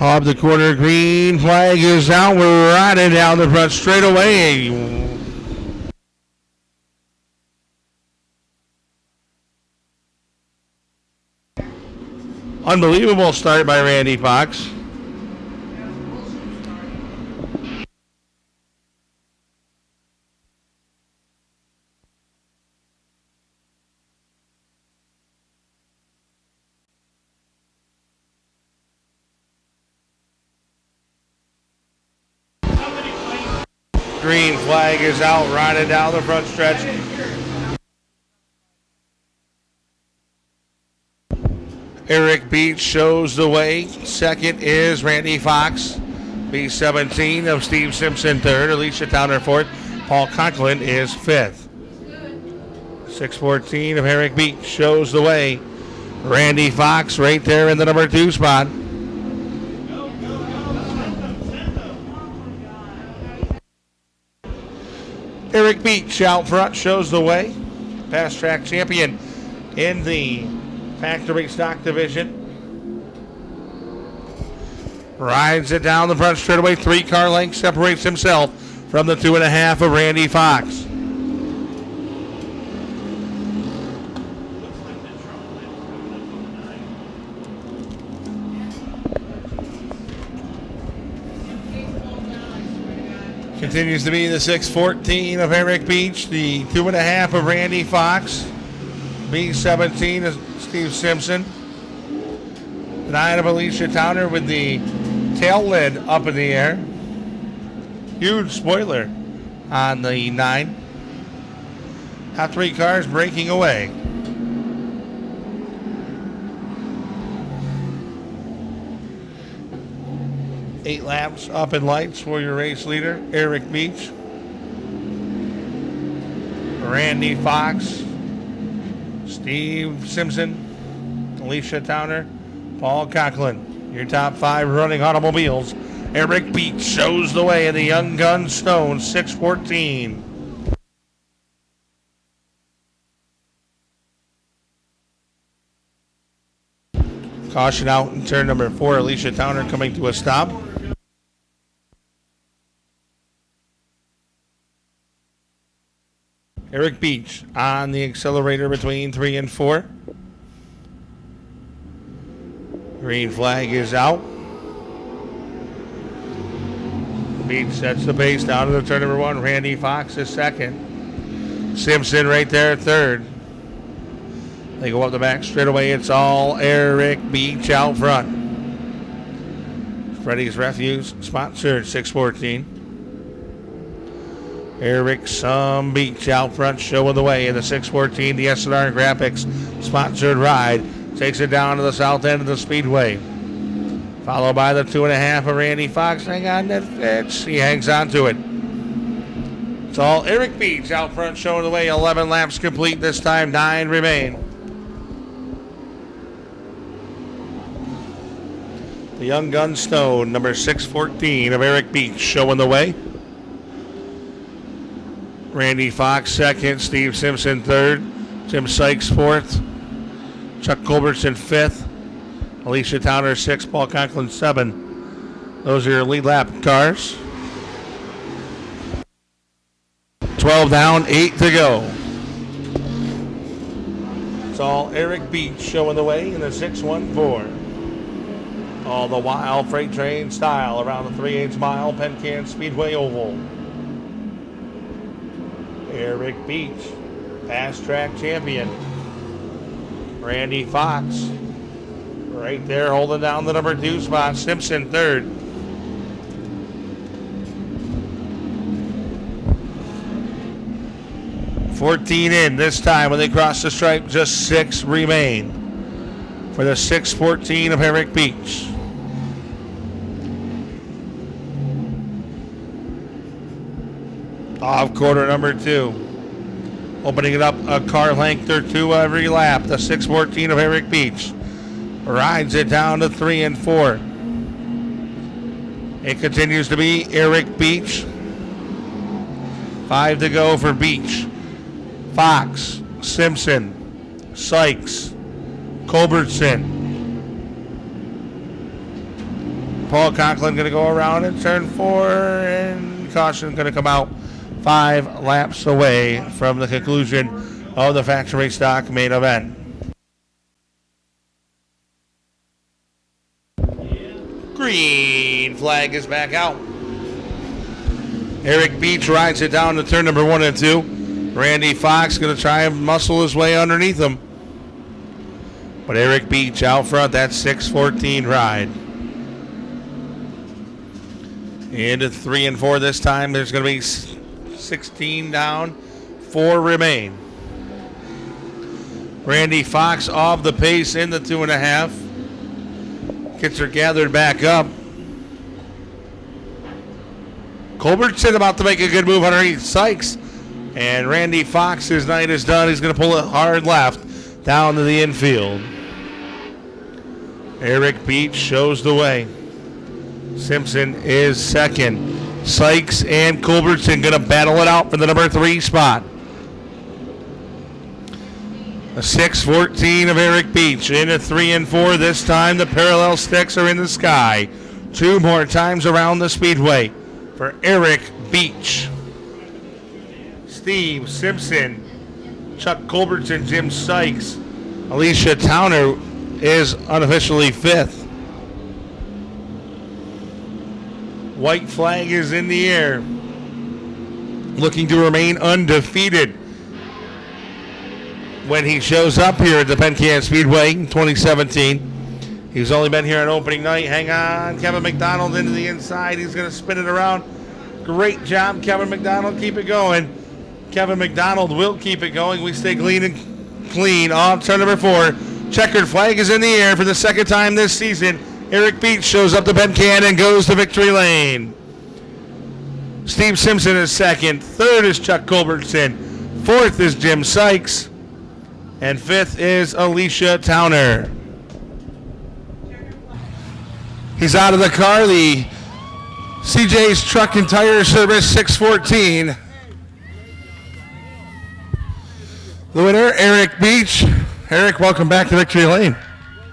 S1: Off the corner, green flag is out. We're riding down the front straightaway. Unbelievable start by Randy Fox. Green flag is out, riding down the front stretch. Eric Beach shows the way. Second is Randy Fox. B17 of Steve Simpson third. Alicia Towner fourth. Paul Conklin is 5th. 614 of Eric Beach shows the way. Randy Fox right there in the number 2 spot. Eric Beach out front shows the way. Past track champion in the factory stock division. Rides it down the front straightaway. 3 car lengths separates himself from the 2.5 of Randy Fox. Continues to be the 614 of Eric Beach, the 2.5 of Randy Fox, B17 of Steve Simpson, 9 of Alicia Towner with the tail lid up in the air. Huge spoiler on the 9. Top 3 cars breaking away. Eight laps up in lights for your race leader, Eric Beach. Randy Fox, Steve Simpson, Alicia Towner, Paul Conklin. Your top 5 running automobiles Eric Beach shows the way in the Young Gun Stone, 6:14. Caution out in turn number 4. Alicia Towner coming to a stop. Eric Beach on the accelerator between 3 and 4. Green flag is out. Beach sets the pace down to the turn number 1. Randy Fox is second. Simpson right there third. They go up the back straightaway. It's all Eric Beach out front. Freddy's Refuse sponsored 6:14. Eric Some Beach out front showing the way in the 6:14. The SNR Graphics sponsored ride takes it down to the south end of the speedway. Followed by the 2.5 of Randy Fox. Hang on, that fits. He hangs on to it. It's all Eric Beach out front showing the way. 11 laps complete this time. 9 remain. The Young Gun Stone, number 614 of Eric Beach, showing the way. Randy Fox second, Steve Simpson third, Jim Sykes fourth, Chuck Culbertson fifth, Alicia Towner sixth, Paul Conklin 7. Those are your lead lap cars. 12 down, 8 to go. It's all Eric Beach showing the way in the 614. All the while, freight train style around the 3/8 mile Penn Can Speedway Oval. Eric Beach, fast track champion. Randy Fox, right there holding down the number 2 spot. Simpson third. $14 in this time when they cross the stripe. Just 6 remain for the 6:14 of Eric Beach. Off quarter number 2. Opening it up a car length or 2 every lap. The 6:14 of Eric Beach rides it down to 3 and 4. It continues to be Eric Beach. 5 to go for Beach. Fox, Simpson, Sykes, Culbertson. Paul Conklin going to go around in turn 4, and caution going to come out 5 laps away from the conclusion of the factory stock main event. Green flag is back out. Eric Beach rides it down to turn number 1 and 2. Randy Fox going to try and muscle his way underneath him. But Eric Beach out front, that 6:14 ride. Into 3 and 4 this time. There's going to be 16 down, 4 remain. Randy Fox off the pace in the 2.5. Gets her gathered back up. Culbertson about to make a good move underneath Sykes. And Randy Fox's night is done. He's going to pull it hard left down to the infield. Eric Beach shows the way. Simpson is second. Sykes and Culbertson going to battle it out for the number 3 spot. The 6:14 of Eric Beach into 3 and 4. This time the parallel sticks are in the sky. 2 more times around the speedway for Eric Beach. Steve Simpson, Chuck Culbertson, Jim Sykes. Alicia Towner is unofficially 5th. White flag is in the air. Looking to remain undefeated when he shows up here at the Penn Can Speedway in 2017. He's only been here on opening night. Hang on, Kevin McDonald into the inside. He's going to spin it around. Great job, Kevin McDonald. Keep it going. Kevin McDonald will keep it going. We stay clean off turn number 4. Checkered flag is in the air for the second time this season. Eric Beach shows up to Penn Can and goes to victory lane. Steve Simpson is second. 3rd is Chuck Culbertson. 4th is Jim Sykes. And 5th is Alicia Towner. He's out of the car. The CJ's Truck and Tire Service 614. The winner, Eric Beach. Eric, welcome back to Victory Lane.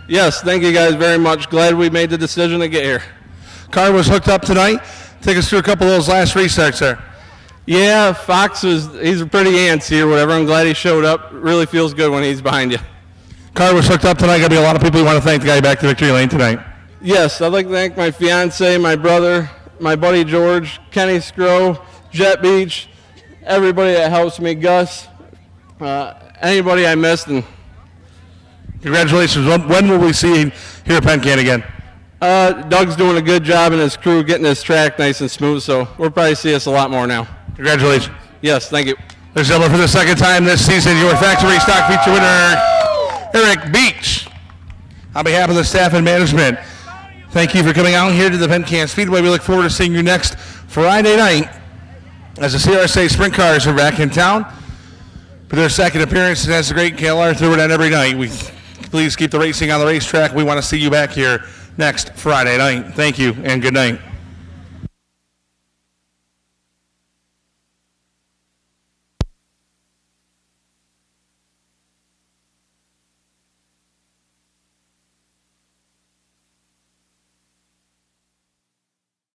S5: Yes, thank you guys very much. Glad we made the decision to get here.
S1: Car was hooked up tonight. Take us through a couple of those last restarts there.
S5: Yeah, he's pretty antsy or whatever. I'm glad he showed up. Really feels good when he's behind you.
S1: Car was hooked up tonight. Got to be a lot of people who want to thank the guy back to Victory Lane tonight.
S5: Yes, I'd like to thank my fiance, my brother, my buddy George, Kenny Scrow, Jet Beach, everybody that helps me, Gus, anybody I missed. And
S1: congratulations. When will we see you here at Penn Can again?
S5: Doug's doing a good job and his crew getting this track nice and smooth, so we'll probably see us a lot more now.
S1: Congratulations.
S5: Yes, thank you.
S1: Ladies and gentlemen, for the second time this season, your factory stock feature winner, Eric Beach. On behalf of the staff and management, thank you for coming out here to the Penn Can Speedway. We look forward to seeing you next Friday night as the CRSA Sprint Cars are back in town for their second appearance. And that's the great KLR through it every night. Please keep the racing on the racetrack. We want to see you back here next Friday night. Thank you and good night.